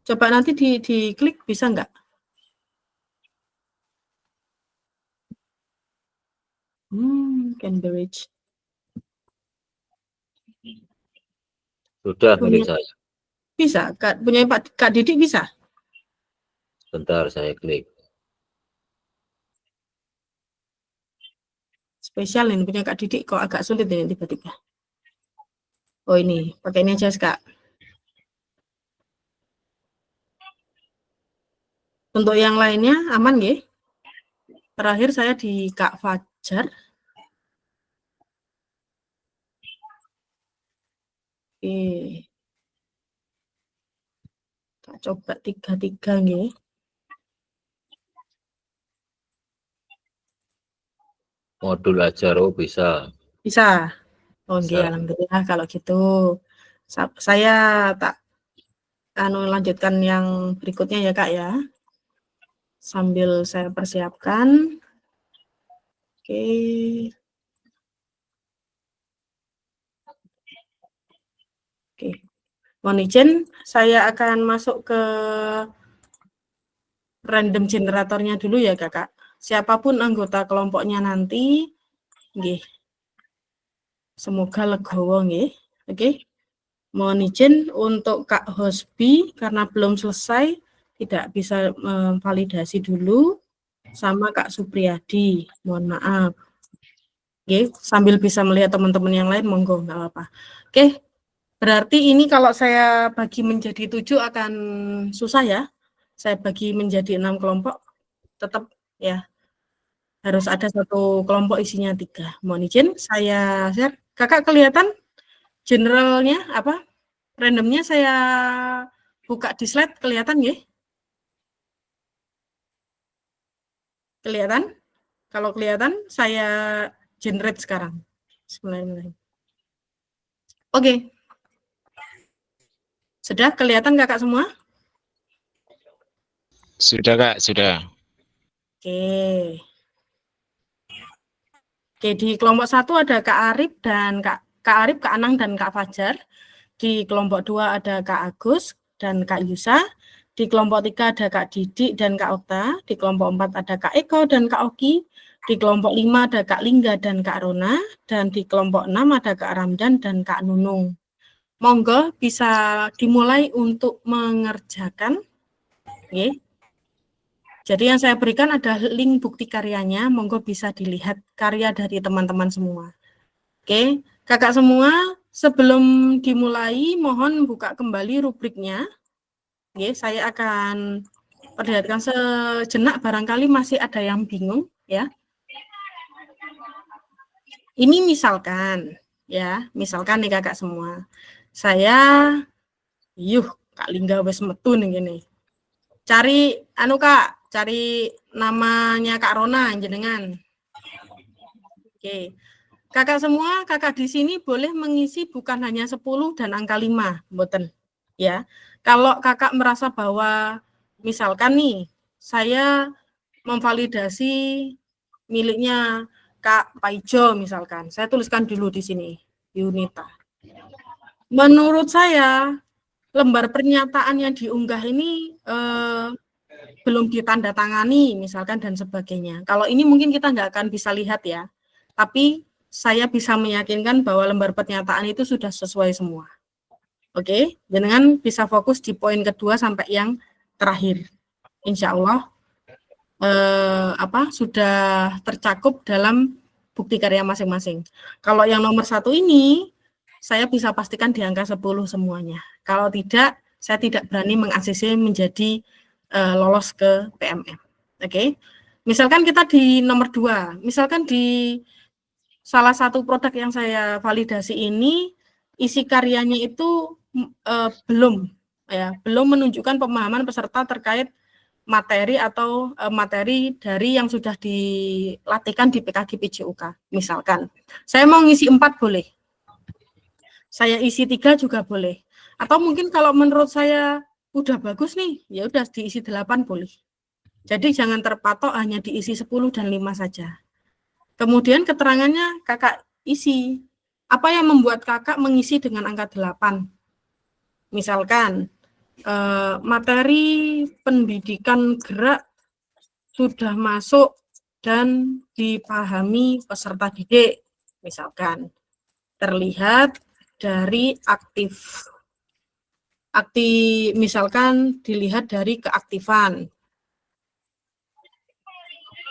A: Coba nanti diklik bisa nggak? Cambridge.
B: Sudah milik saya.
A: Bisa, punya Kak Didik bisa?
B: Bentar saya klik.
A: Spesial ini punya Kak Didik kok agak sulit ini tiba-tiba. Oh ini, pakai ini aja Kak. Untuk yang lainnya aman nggih? Terakhir saya di Kak Fajar. Oke. Kita coba 3 nggih.
B: Modul ajar bisa.
A: Bisa. Oh nggih, alhamdulillah kalau gitu. Saya tak lanjutkan yang berikutnya ya Kak ya. Sambil saya persiapkan. Oke. Oke. Mohon izin, saya akan masuk ke random generatornya dulu ya Kakak. Siapapun anggota kelompoknya nanti, nggih. Semoga legowo nggih. Oke. Mohon izin untuk Kak Hosbi karena belum selesai tidak bisa memvalidasi dulu sama Kak Supriyadi. Mohon maaf. Oke, sambil bisa melihat teman-teman yang lain monggo nggak apa-apa. Oke. Berarti ini kalau saya bagi menjadi 7 akan susah ya. Saya bagi menjadi 6 kelompok tetap ya harus ada satu kelompok isinya 3. Mohon izin saya share. Kakak kelihatan generalnya apa? Randomnya saya buka di slide kelihatan nggih? Kelihatan? Kalau kelihatan saya generate sekarang. Bismillahirrahmanirrahim. Oke. Sudah kelihatan kakak semua?
C: Sudah Kak, sudah.
A: Oke. Oke, di kelompok 1 ada Kak Arif dan Kak Arif, Kak Anang dan Kak Fajar. Di kelompok 2 ada Kak Agus dan Kak Yusa. Di kelompok 3 ada Kak Didik dan Kak Okta. Di kelompok 4 ada Kak Eko dan Kak Oki. Di kelompok 5 ada Kak Lingga dan Kak Rona. Dan di kelompok 6 ada Kak Ramdan dan Kak Nunung. Monggo bisa dimulai untuk mengerjakan. Oke. Jadi yang saya berikan ada link bukti karyanya, monggo bisa dilihat karya dari teman-teman semua. Oke, kakak semua, sebelum dimulai mohon buka kembali rubriknya. Oke, saya akan perlihatkan sejenak, barangkali masih ada yang bingung ya. Ini misalkan ya, misalkan nih kakak semua. Saya Kak Lingga wes metu nih gini. Cari Kak, cari namanya Kak Rona jenengan. Oke. Kakak semua, kakak di sini boleh mengisi bukan hanya 10 dan angka 5, mboten. Ya. Kalau kakak merasa bahwa misalkan nih, saya memvalidasi miliknya Kak Paijo misalkan. Saya tuliskan dulu di sini, Yunita. Menurut saya lembar pernyataan yang diunggah ini belum ditandatangani misalkan dan sebagainya. Kalau ini mungkin kita nggak akan bisa lihat ya, tapi saya bisa meyakinkan bahwa lembar pernyataan itu sudah sesuai semua. Oke, dengan bisa fokus di poin kedua sampai yang terakhir. Insya Allah sudah tercakup dalam bukti karya masing-masing. Kalau yang nomor 1 ini, saya bisa pastikan di angka 10 semuanya. Kalau tidak, saya tidak berani meng-ACC menjadi lolos ke PMM. Oke. Misalkan kita di nomor 2, misalkan di salah satu produk yang saya validasi ini isi karyanya itu belum menunjukkan pemahaman peserta terkait materi atau materi dari yang sudah dilatihkan di PKG PJUK. Misalkan saya mau ngisi 4 boleh. Saya isi 3 juga boleh. Atau mungkin kalau menurut saya udah bagus nih, ya udah diisi 8 boleh. Jadi jangan terpatok hanya diisi 10 dan 5 saja. Kemudian keterangannya kakak isi. Apa yang membuat kakak mengisi dengan angka 8? Misalkan materi pendidikan gerak sudah masuk dan dipahami peserta didik. Misalkan terlihat dari misalkan dilihat dari keaktifan.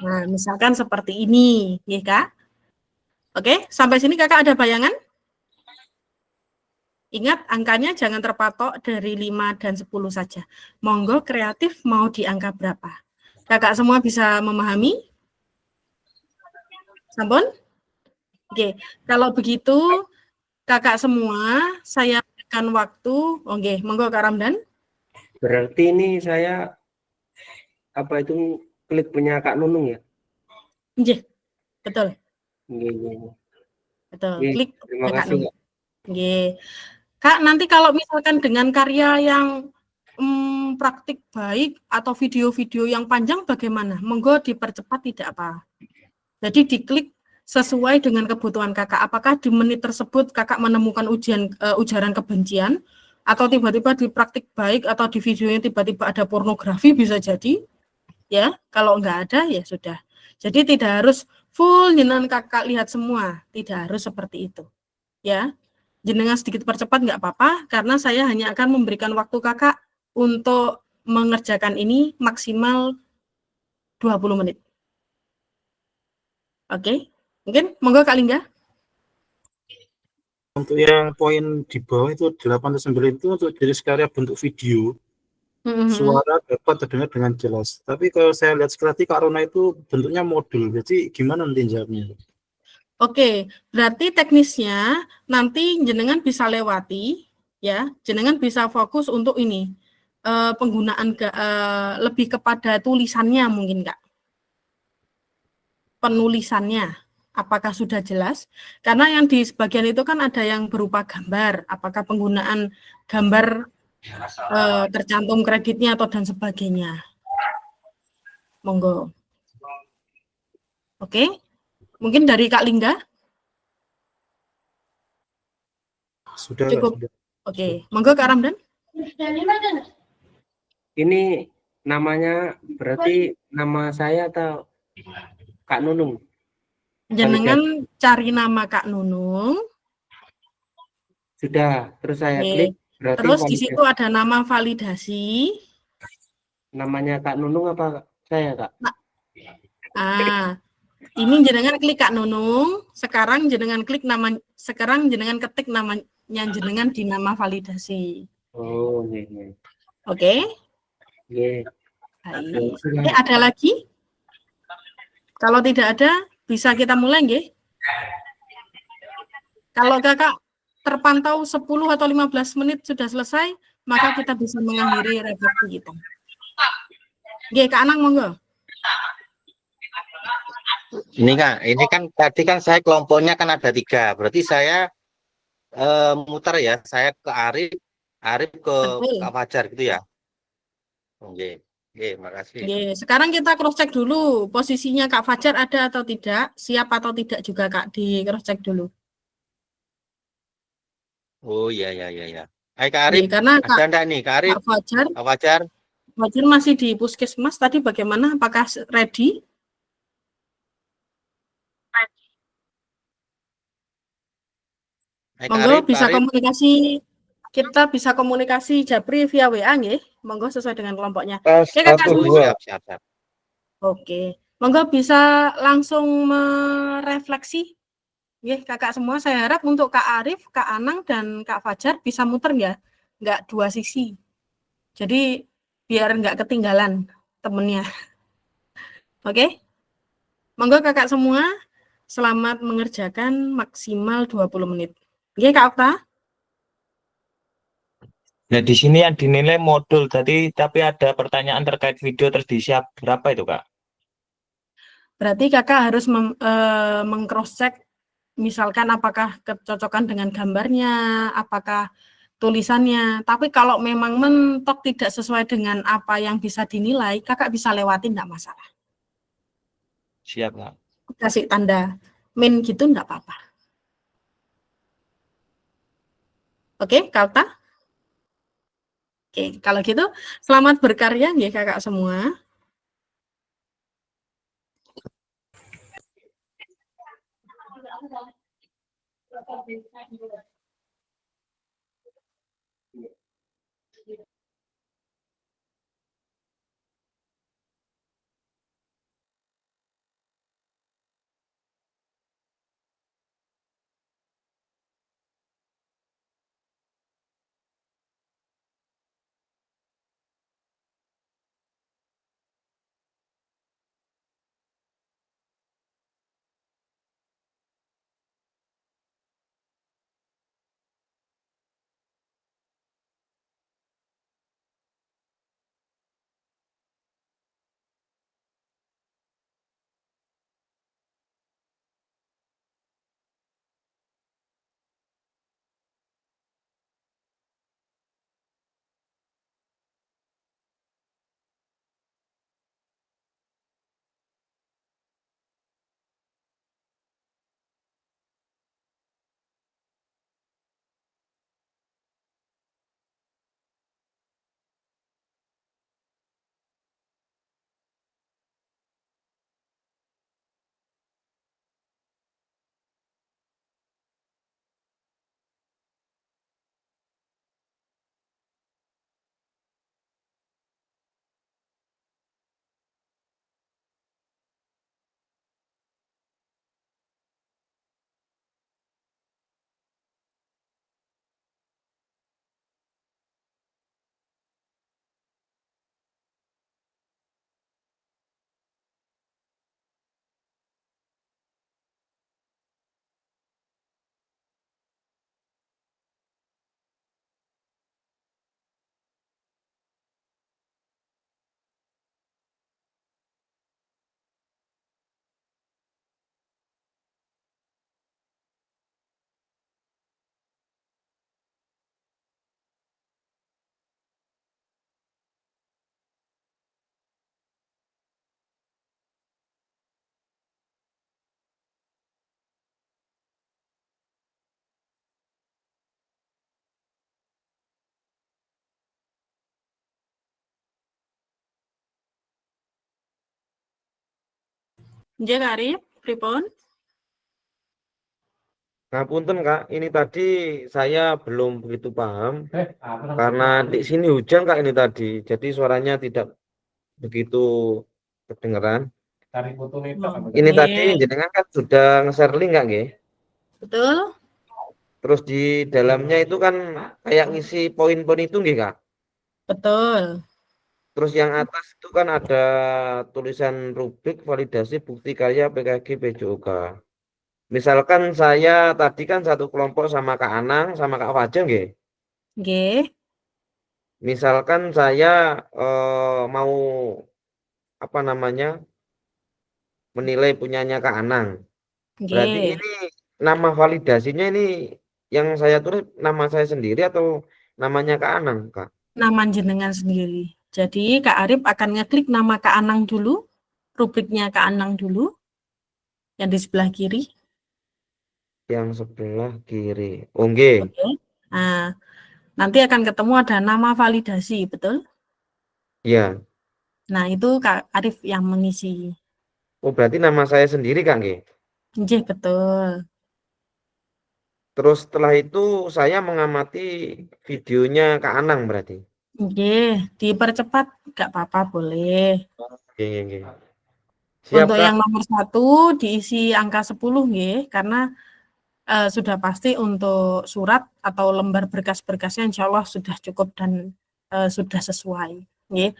A: Nah, misalkan seperti ini, ya Kak. Oke, sampai sini Kakak ada bayangan? Ingat, angkanya jangan terpatok dari 5 dan 10 saja. Monggo kreatif mau di angka berapa? Kakak semua bisa memahami? Sampun? Oke, kalau begitu Kakak semua, saya berikan waktu. Oke, monggo Kak Ramdan.
H: Berarti ini saya klik punya Kak Nunung ya?
A: Iya, betul.
H: Iya.
A: Betul.
H: Oke,
A: Klik
H: terima
A: Kak
H: kasih,
A: Nunung. Oke. Kak, nanti kalau misalkan dengan karya yang praktik baik atau video-video yang panjang bagaimana? Monggo dipercepat tidak apa. Jadi diklik sesuai dengan kebutuhan kakak. Apakah di menit tersebut kakak menemukan ujaran kebencian, atau tiba-tiba di praktik baik atau di videonya tiba-tiba ada pornografi, bisa jadi. Ya, kalau enggak ada ya sudah. Jadi tidak harus full jenengan kakak lihat semua, tidak harus seperti itu. Ya, jenengan sedikit percepat enggak apa-apa, karena saya hanya akan memberikan waktu kakak untuk mengerjakan ini maksimal 20 menit. Oke, mungkin monggo Kak Lingga.
D: Untuk yang poin di bawah itu 8 atau 9 itu untuk jenis karya bentuk video. Suara dapat terdengar dengan jelas. Tapi kalau saya lihat seperti Kak Rona itu bentuknya modul. Jadi gimana nanti jawabnya?
A: Oke, berarti teknisnya nanti jenengan bisa lewati, ya. Jenengan bisa fokus untuk ini penggunaan lebih kepada tulisannya mungkin Kak. Penulisannya, Apakah sudah jelas? Karena yang di sebagian itu kan ada yang berupa gambar. Apakah penggunaan gambar tercantum kreditnya atau dan sebagainya? Monggo. Oke, mungkin dari Kak Lingga
D: Sudah, Kak,
A: cukup.
D: sudah.
A: Oke, monggo Kak Ramdan.
H: Ini namanya berarti nama saya atau Kak Nunung?
A: Jenengan cari nama Kak Nunung.
H: Sudah, terus saya
A: Oke.
H: klik. Berarti
A: Terus di
H: validasi.
A: situ ada nama validasi.
H: Namanya Kak Nunung apa saya, Kak?
A: Ini jenengan klik Kak Nunung. Sekarang jenengan ketik namanya jenengan di nama validasi.
H: Oh, iya.
A: Oke.
H: Iya.
A: Baik. Oke, ada lagi? Kalau tidak ada, bisa kita mulai, nggih? Kalau Kakak terpantau 10 atau 15 menit sudah selesai, maka kita bisa mengakhiri refleksi kita. Nggih, Kak Anang, monggo.
I: Ini Kak, ini kan tadi kan saya kelompoknya kan ada 3, berarti saya muter ya, saya ke Arif ke
A: Betul.
I: Kak Fajar gitu ya. Oke, makasih.
A: Oke, sekarang kita cross check dulu posisinya Kak Fajar ada atau tidak, siap atau tidak juga Kak, di cross check dulu.
I: Oh iya. Hai Kak Arif,
A: Karena
I: ada enggak nih Kak Arif?
A: Kak Fajar masih di puskesmas tadi, bagaimana? Apakah ready?
I: Hai Kak
A: Monggo
I: Arif,
A: bisa komunikasi, kita bisa komunikasi Japri via WA nggih. Monggo sesuai dengan kelompoknya. Oke, Kakak semua.
I: Siap.
A: Oke. Monggo bisa langsung merefleksi. Nggih, Kakak semua, saya harap untuk Kak Arif, Kak Anang dan Kak Fajar bisa muter ya. Enggak dua sisi. Jadi biar enggak ketinggalan temennya. Oke? Monggo Kakak semua selamat mengerjakan maksimal 20 menit. Oke, Kak Okta?
J: Nah, di sini yang dinilai modul tadi, tapi ada pertanyaan terkait video terus disiap berapa itu, Kak?
A: Berarti Kakak harus meng-cross-check misalkan apakah kecocokan dengan gambarnya, apakah tulisannya. Tapi kalau memang mentok tidak sesuai dengan apa yang bisa dinilai, Kakak bisa lewatin, enggak masalah.
J: Siap, Kak.
A: Kasih tanda min gitu enggak apa-apa. Oke, Kalta? Oke, kalau gitu selamat berkarya ya Kakak semua. Nggih Kak Arif, pripun?
E: Ngapunten Kak, ini tadi saya belum begitu paham karena di sini hujan Kak ini tadi, jadi suaranya tidak begitu kedengeran. Ini tadi
A: Nggih,
E: jenengan kan sudah nge-share link nggak nggih?
A: betul?
E: Terus di dalamnya itu kan kayak ngisi poin-poin itu nggih Kak?
A: Betul.
E: Terus yang atas itu kan ada tulisan rubrik validasi bukti karya PKG PJOK. Misalkan saya tadi kan satu kelompok sama Kak Anang sama Kak Fajar nggih.
A: Nggih,
E: Misalkan saya mau apa namanya menilai punyanya Kak Anang. Berarti
A: nggih.
E: ini nama validasinya ini yang saya tulis nama saya sendiri atau namanya Kak Anang, Kak?
A: Nama jenengan sendiri. Jadi Kak Arif akan ngeklik nama Kak Anang dulu, rubriknya Kak Anang dulu, yang di sebelah kiri.
E: Yang sebelah kiri. Oh, nggih.
A: Betul. Nah, nanti akan ketemu ada nama validasi, betul?
E: Iya.
A: Nah, itu Kak Arif yang mengisi.
E: Oh, berarti nama saya sendiri, Kak, nggih.
A: Nggih, betul.
E: Terus setelah itu saya mengamati videonya Kak Anang berarti.
A: Nggih, dipercepat nggak apa-apa, boleh.
E: Nggih, nggih, nggih. Siap,
A: Untuk
E: Kak.
A: yang nomor 1 diisi angka 10 nggih, karena sudah pasti untuk surat atau lembar berkas-berkasnya insya Allah sudah cukup dan sudah sesuai. Nggih.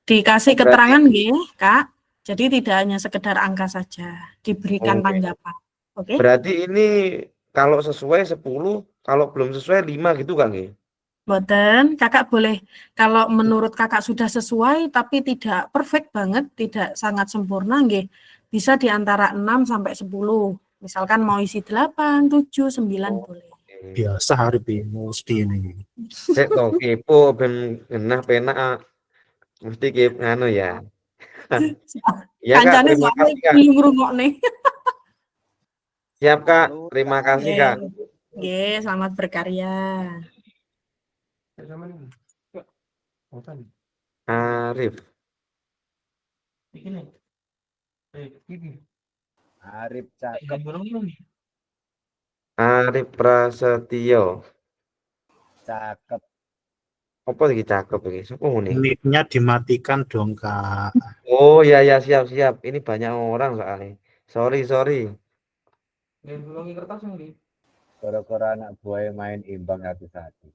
A: Dikasih
E: Oh, berarti
A: keterangan nggih, Kak. Jadi tidak hanya sekedar angka saja, diberikan
E: oke.
A: tanggapan. Oke?
E: Berarti ini kalau sesuai 10, kalau belum sesuai 5 gitu, Kak, nggih.
A: Mboten, Kakak boleh kalau menurut Kakak sudah sesuai tapi tidak perfect banget, tidak sangat sempurna nggih, bisa di antara 6 sampai 10. Misalkan mau isi 8, 7, 9 boleh.
E: Oke.
D: Biasa hari ini mesti ini.
E: Sik to kepo ben genah penak mesti nganu ya. Ya, Kak,
A: Kancane
E: terima
A: soalnya
E: kasih, Kak.
A: belum ngrungokne.
E: Siap, Kak. Terima kasih, Kak.
A: Nggih, selamat berkarya.
E: Arif.
C: Arif cakep.
E: Arif Prasetyo.
C: Cakep.
E: Apa iki cakep iki? Sopo ngene?
D: Mic-nya dimatikan dong, Kak.
E: Oh, ya ya siap siap. Ini banyak orang soalnya. Sorry, sorry.
C: Gara-gara anak buahnya main imbang satu-satu.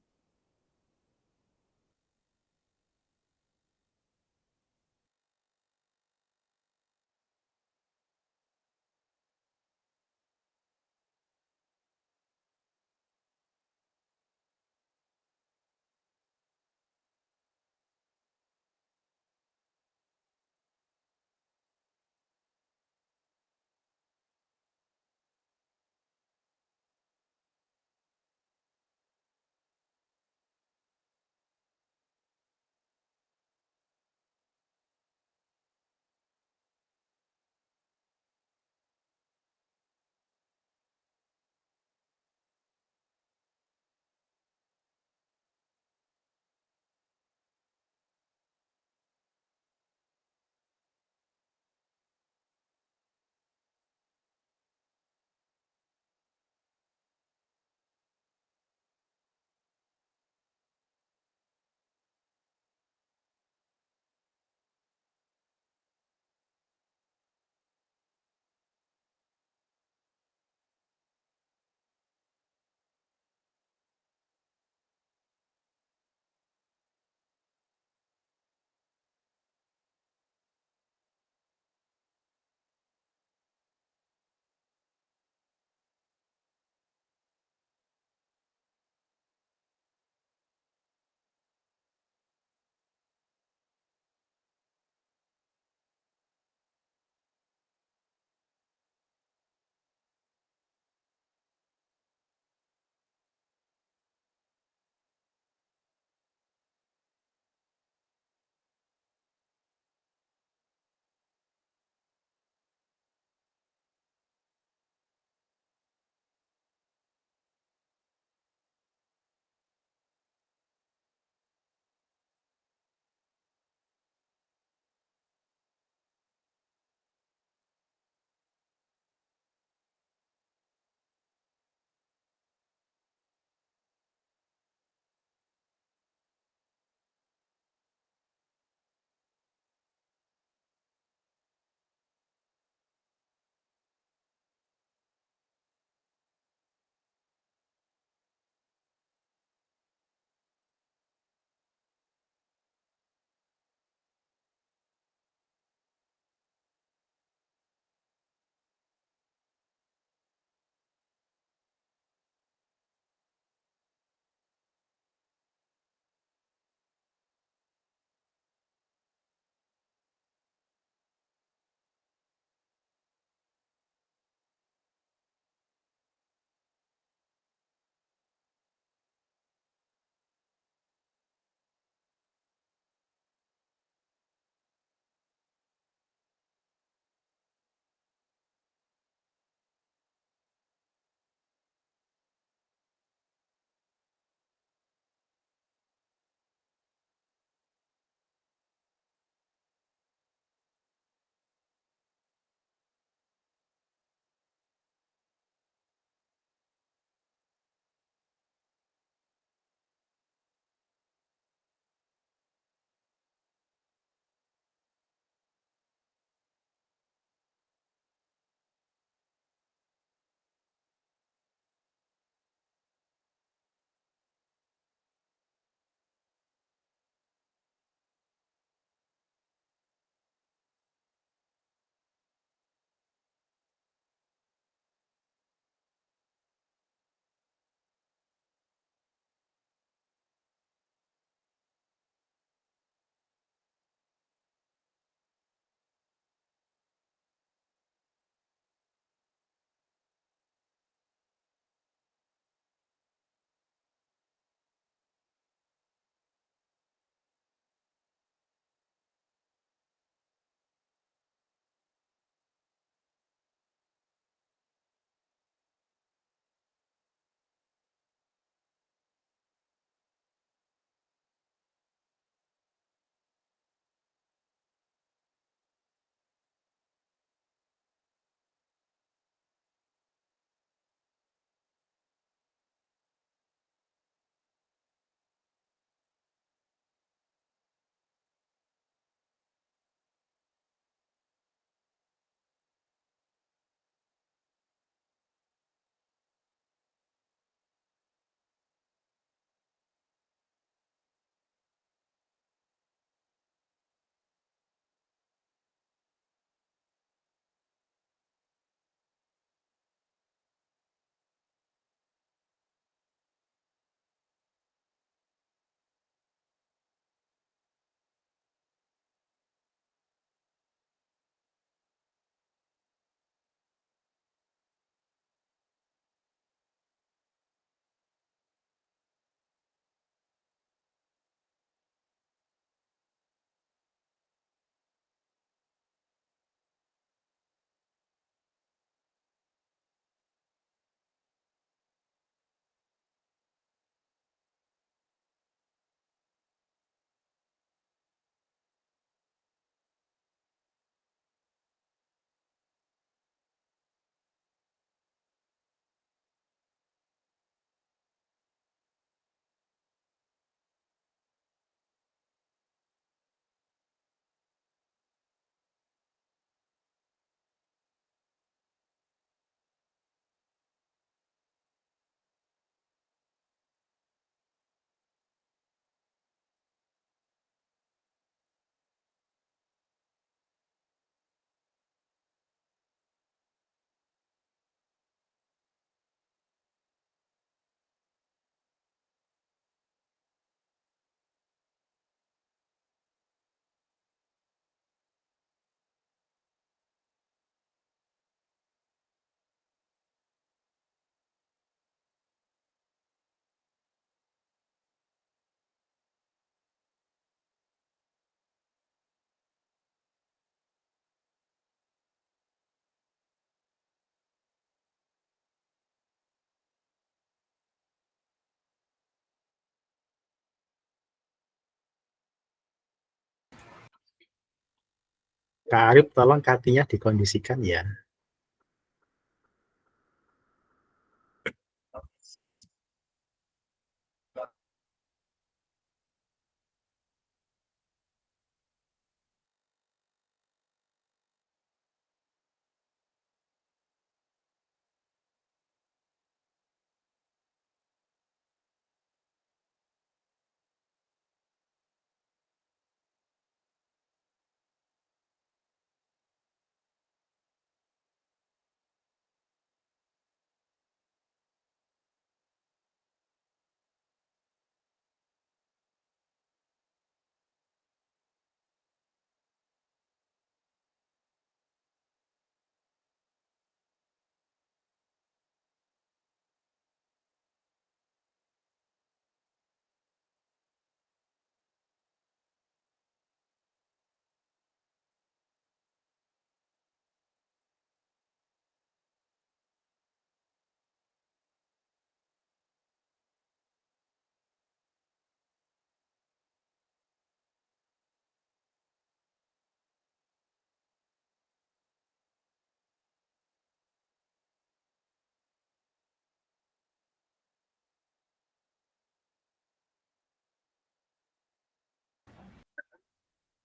D: Kak Arif tolong kartunya dikondisikan ya.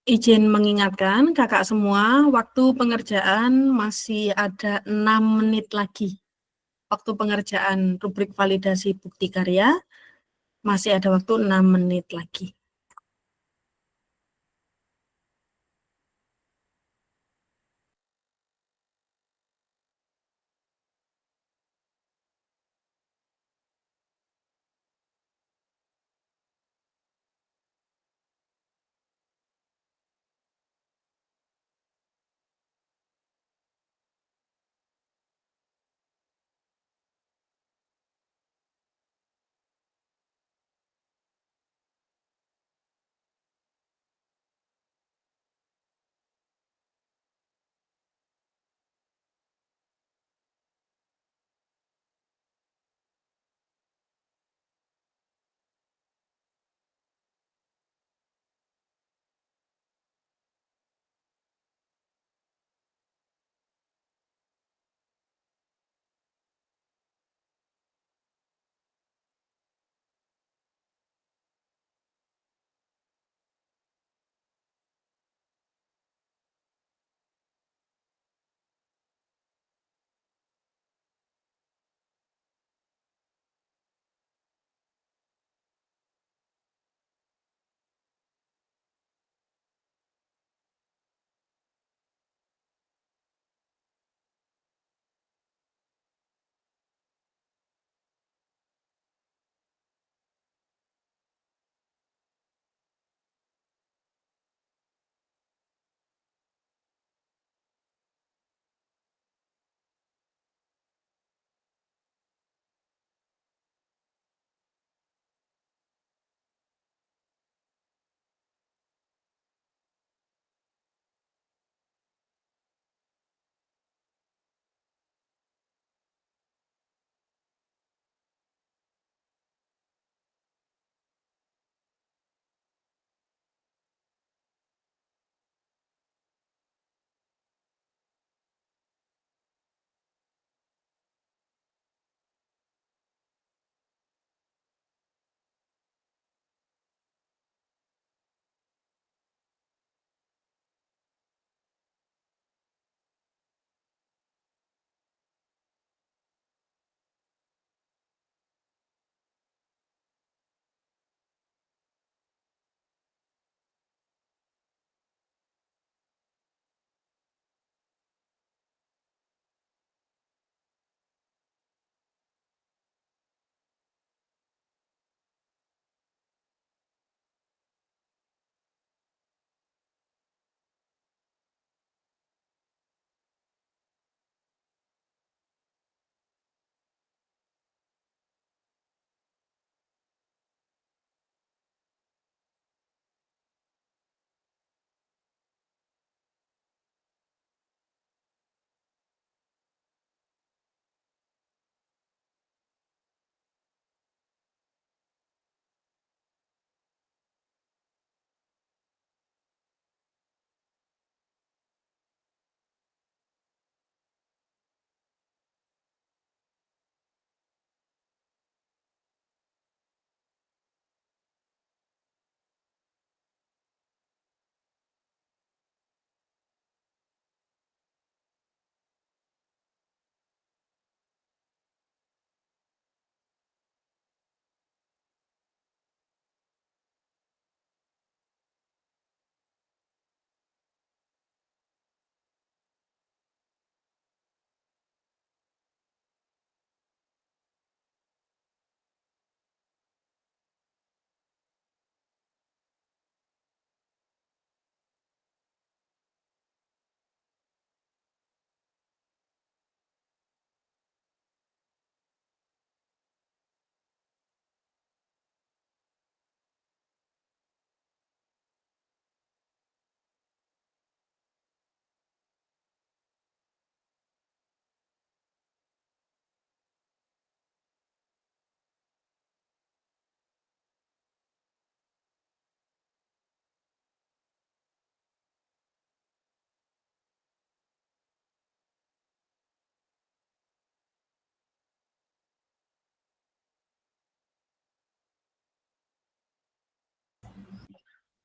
A: Izin mengingatkan kakak semua, waktu pengerjaan masih ada 6 menit lagi. Waktu pengerjaan rubrik validasi bukti karya masih ada waktu 6 menit lagi.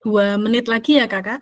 A: 2 menit lagi ya Kakak.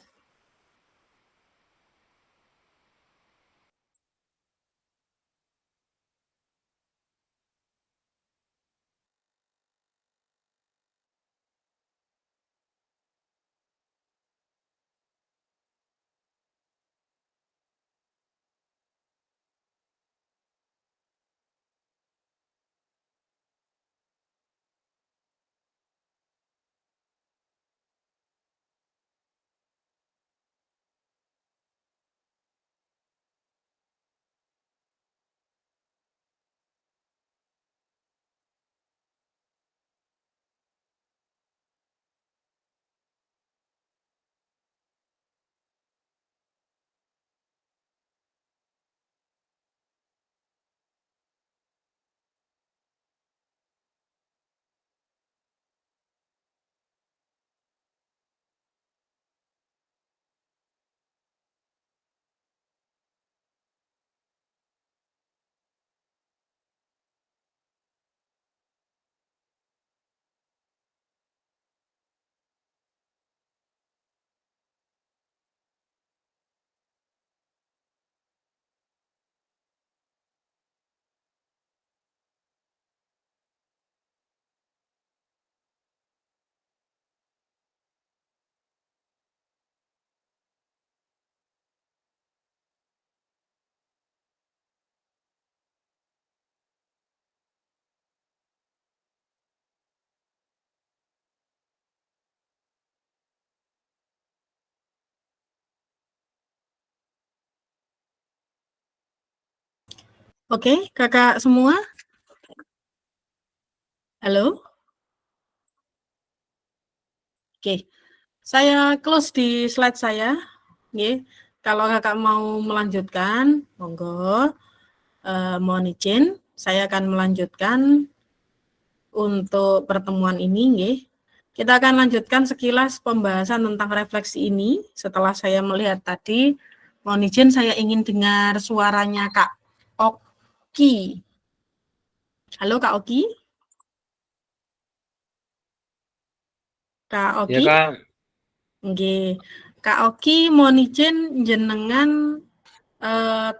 A: Oke, Kakak semua? Halo? Oke, saya close di slide saya. Nggih, kalau Kakak mau melanjutkan, monggo, mohon izin, saya akan melanjutkan untuk pertemuan ini, nggih. Kita akan lanjutkan sekilas pembahasan tentang refleksi ini. Setelah saya melihat tadi, mohon izin saya ingin dengar suaranya Kak Oki. Halo Kak Oki? Kak
G: Ya
A: Oki?
G: Kak,
A: Nggih. Kak Oki, mohon izin jenengan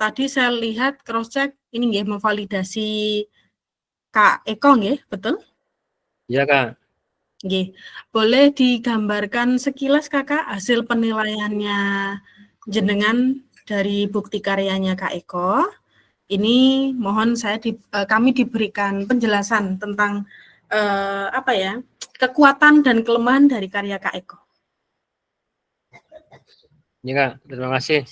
A: tadi saya lihat cross check ini nggih memvalidasi Kak Eko nggih, betul?
G: ya Kak.
A: Nggih. Boleh digambarkan sekilas Kakak hasil penilaiannya jenengan dari bukti karyanya Kak Eko? Ini mohon kami diberikan penjelasan tentang apa ya? Kekuatan dan kelemahan dari karya Kak Eko.
G: Ya Kak, terima kasih.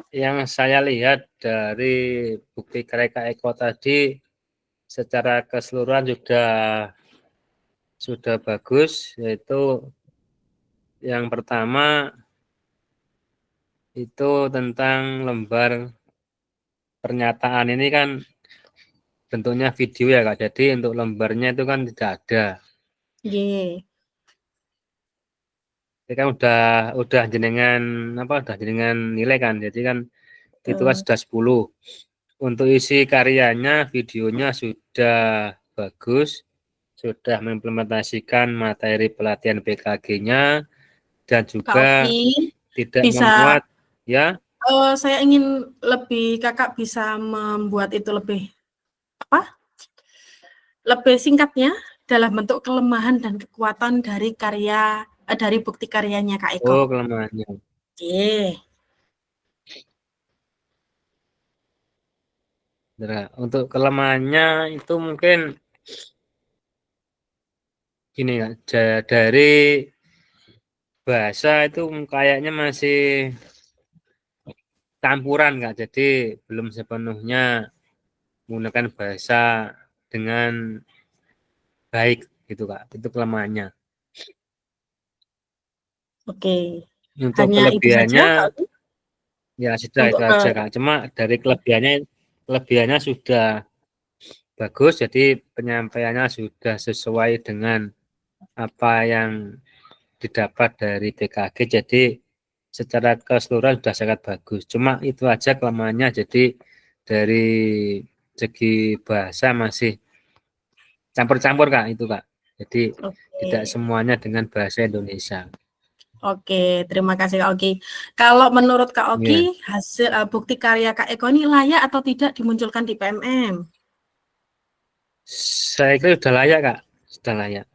G: Yang saya lihat dari bukti karya Kak Eko tadi secara keseluruhan sudah bagus, yaitu yang pertama itu tentang lembar pernyataan ini kan bentuknya video ya Kak. Jadi untuk lembarnya itu kan tidak ada.
A: Nggih.
G: Ini kan udah jenengan nilai kan. Jadi kan itu kan sudah 10. Untuk isi karyanya, videonya sudah bagus, sudah mengimplementasikan materi pelatihan PKG-nya dan juga tidak memuat ya.
A: Saya ingin Kakak bisa membuat itu lebih singkatnya dalam bentuk kelemahan dan kekuatan dari dari bukti karyanya Kak Eko.
G: Oh, kelemahannya.
A: Oke.
G: Nah, untuk kelemahannya itu mungkin gini ya, dari bahasa itu kayaknya masih campuran Kak. Jadi belum sepenuhnya menggunakan bahasa dengan baik gitu Kak. Itu kelemahannya.
A: Oke.
G: Untuk
A: Hanya itu saja Kak?
G: Ya sudah itu aja Kak. Cuma dari kelebihannya sudah bagus, jadi penyampaiannya sudah sesuai dengan apa yang didapat dari PKG, jadi secara keseluruhan sudah sangat bagus. Cuma itu aja kelemahannya, jadi dari segi bahasa masih campur-campur Kak itu Kak. Jadi tidak semuanya dengan bahasa Indonesia.
A: Oke, terima kasih Kak Oki. Kalau menurut Kak Oki, hasil bukti karya Kak Eko ini layak atau tidak dimunculkan di PMM?
G: Saya kira sudah layak, Kak. Sudah layak.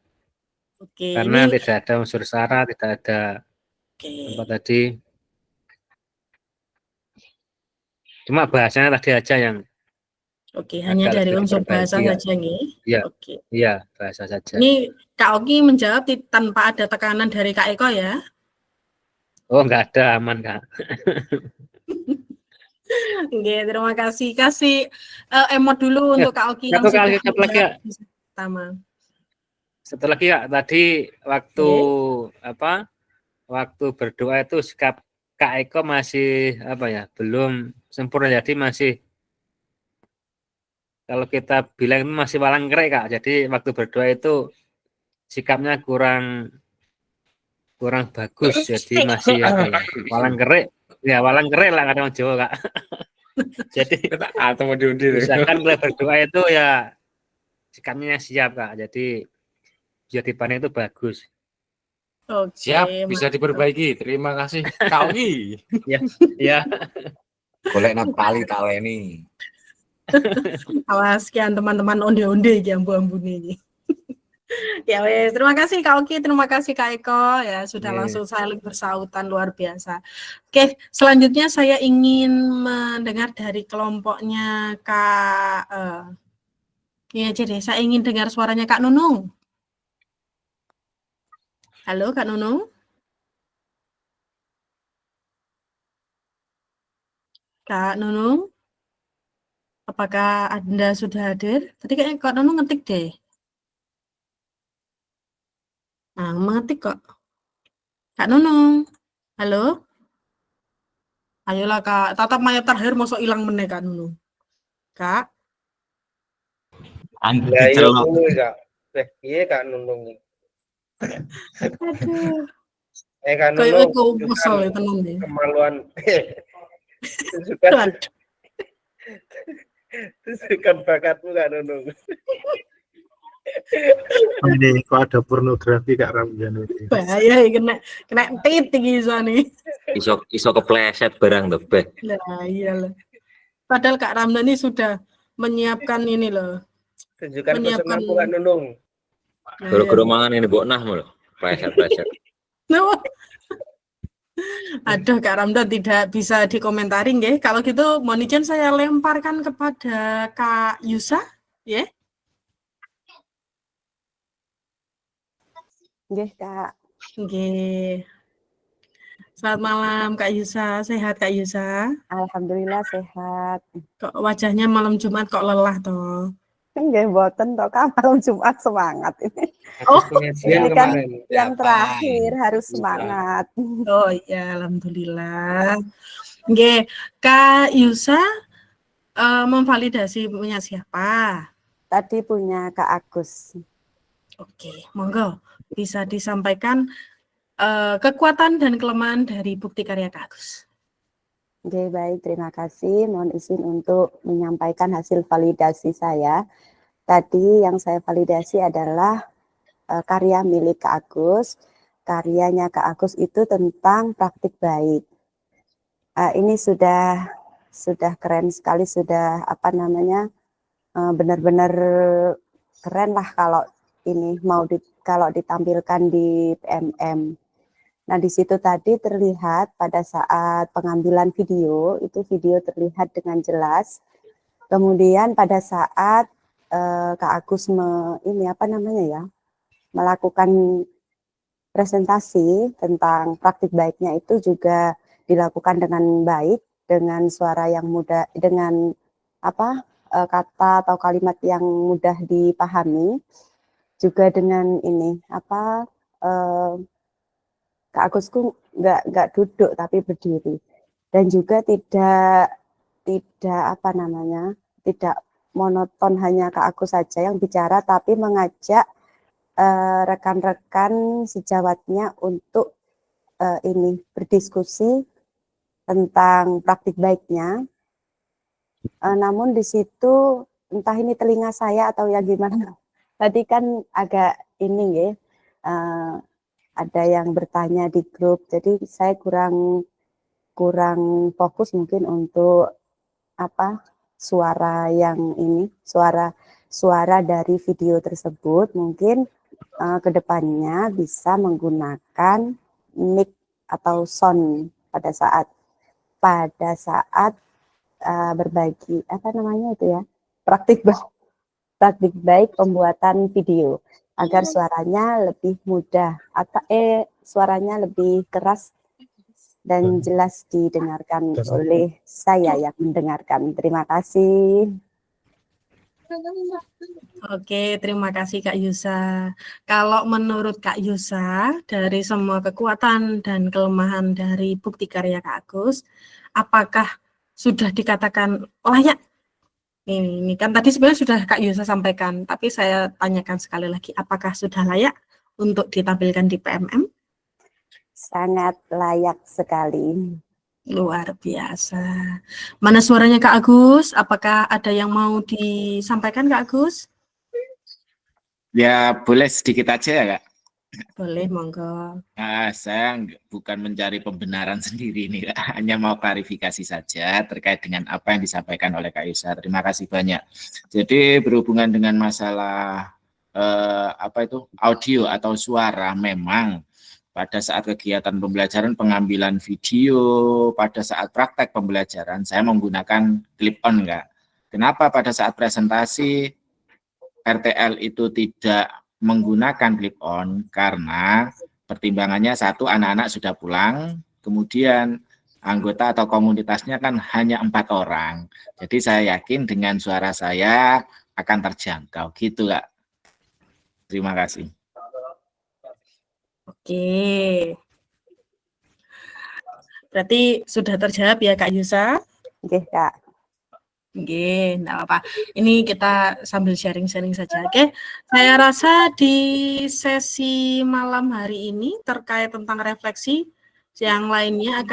A: Oke,
G: Karena
A: ini
G: tidak ada unsur sara, tidak ada apa tadi. Cuma bahasanya tadi aja yang
A: hanya
G: agak
A: dari
G: lebih
A: unsur bahasa
G: diperbaiki, Kak.
A: saja nih.
G: Iya.
A: Oke.
G: Iya, bahasa saja.
A: Ini Kak Oki menjawab tanpa ada tekanan dari Kak Eko ya.
G: Oh, enggak ada, aman, Kak.
A: Oke, terima kasih. Kasih emot dulu untuk Kak Oki yang
G: Satu
A: sudah
G: lagi, Kak.
A: pertama.
G: Satu lagi, Kak. Tadi waktu waktu berdoa itu sikap Kak Eko masih belum sempurna, jadi masih, kalau kita bilang itu masih walang kerek, Kak. Jadi waktu berdoa itu sikapnya kurang bagus, jadi masih walang kerek. Ya, walang kerek lah kadang Jawa, Kak. Jadi misalkan berdoa itu ya sikapnya siap, Kak. Jadi biar dipandang itu bagus.
A: Oke,
K: Siap, bisa diperbaiki. Terima kasih Kak Oki.
G: Ya.
K: Golek kali taleni.
A: Awas sekian teman-teman onde-onde iki ambu-ambune iki. Ya wes, terima kasih Kak Oki, terima kasih Kak Eko ya sudah langsung saling bersautan luar biasa. Oke, selanjutnya saya ingin mendengar dari kelompoknya Kak ini aja deh, saya ingin dengar suaranya Kak Nunung. Halo Kak Nunung. Kak Nunung. Apakah Anda sudah hadir? Tadi kayaknya Kak Nunung ngetik deh. Nah, mengetik kok. Kak Nunung. Halo? Ayolah Kak, tatap maya terakhir mosok hilang meneh Kak Nunung. Kak?
H: Anda dicelok. Kak. Iya Kak Nunung.
A: Aduh.
H: Kak Nunung.
A: Kesel tenan deh.
H: Kemaluan. Tunjukkan bakatmu Kak Nunung.
D: Ini kok ada pornografi Kak Ramdan itu.
A: Bahaya kena tit iki isane.
B: Iso kepleset barang tuh, Beh.
A: Lah iyalah. Padahal Kak Ramdan ini sudah menyiapkan ini loh.
H: Tunjukkan pesenanmu Kak Nunung.
B: Guru-guru mangan ini mbok nah mulu. Pleset.
A: Aduh Kak Ramdan tidak bisa dikomentari nggih. Kalau gitu mohon izin saya lemparkan kepada Kak Yusa, ya.
L: Nggih, Kak.
A: Nggih. Selamat malam Kak Yusa, sehat Kak Yusa?
L: Alhamdulillah sehat.
A: Kok wajahnya malam Jumat kok lelah toh?
L: Nggih mboten toh Kak, malam Jumat semangat ini.
A: Oh,
L: ini kan yang terakhir harus semangat.
A: Oh iya, alhamdulillah. Nggih, Kak Yusa memvalidasi punya siapa?
L: Tadi punya Kak Agus.
A: Oke, monggo bisa disampaikan kekuatan dan kelemahan dari bukti karya Kak Agus.
L: Oke, baik, terima kasih. Mohon izin untuk menyampaikan hasil validasi saya. Tadi yang saya validasi adalah karya milik Kak Agus. Karyanya Kak Agus itu tentang praktik baik. Ini sudah keren sekali, sudah benar-benar keren lah kalau ini kalau ditampilkan di PMM. Nah, di situ tadi terlihat pada saat pengambilan video, itu video terlihat dengan jelas. Kemudian pada saat Kak Agus melakukan presentasi tentang praktik baiknya itu juga dilakukan dengan baik, dengan suara yang mudah, dengan kata atau kalimat yang mudah dipahami, juga dengan Kak Agusku nggak duduk tapi berdiri, dan juga tidak monoton hanya Kak Agus saja yang bicara, tapi mengajak rekan-rekan sejawatnya untuk berdiskusi tentang praktik baiknya. Namun di situ entah ini telinga saya atau ya gimana, tadi kan agak ini ya. ada yang bertanya di grup. Jadi saya kurang fokus mungkin untuk suara yang ini, suara dari video tersebut. Mungkin kedepannya bisa menggunakan mic atau sound pada saat berbagi praktik baik pembuatan video agar suaranya lebih mudah atau suaranya lebih keras dan jelas didengarkan oleh saya yang mendengarkan. Terima kasih.
A: Oke, terima kasih Kak Yusa. Kalau menurut Kak Yusa, dari semua kekuatan dan kelemahan dari bukti karya Kak Agus, apakah sudah dikatakan layak? Ini kan tadi sebenarnya sudah Kak Yusa sampaikan, tapi saya tanyakan sekali lagi, apakah sudah layak untuk ditampilkan di PMM?
L: Sangat layak sekali.
A: Luar biasa. Mana suaranya Kak Agus? Apakah ada yang mau disampaikan Kak Agus?
C: Ya boleh sedikit aja ya Kak.
A: Boleh, monggo.
C: Saya bukan mencari pembenaran sendiri nih, hanya mau klarifikasi saja terkait dengan apa yang disampaikan oleh Kak Yusa. Terima kasih banyak. Jadi berhubungan dengan masalah audio atau suara, memang pada saat kegiatan pembelajaran pengambilan video, pada saat praktek pembelajaran, saya menggunakan clip on Kak. Kenapa pada saat presentasi RTL itu tidak menggunakan clip on? Karena pertimbangannya satu, anak-anak sudah pulang, kemudian anggota atau komunitasnya kan hanya 4 orang. Jadi saya yakin dengan suara saya akan terjangkau gitu Kak. Terima kasih.
A: Oke. Berarti sudah terjawab ya Kak Yusa?
L: Oke Kak.
A: Oke, enggak apa-apa. Ini kita sambil sharing-sharing saja. Oke, saya rasa di sesi malam hari ini terkait tentang refleksi, yang lainnya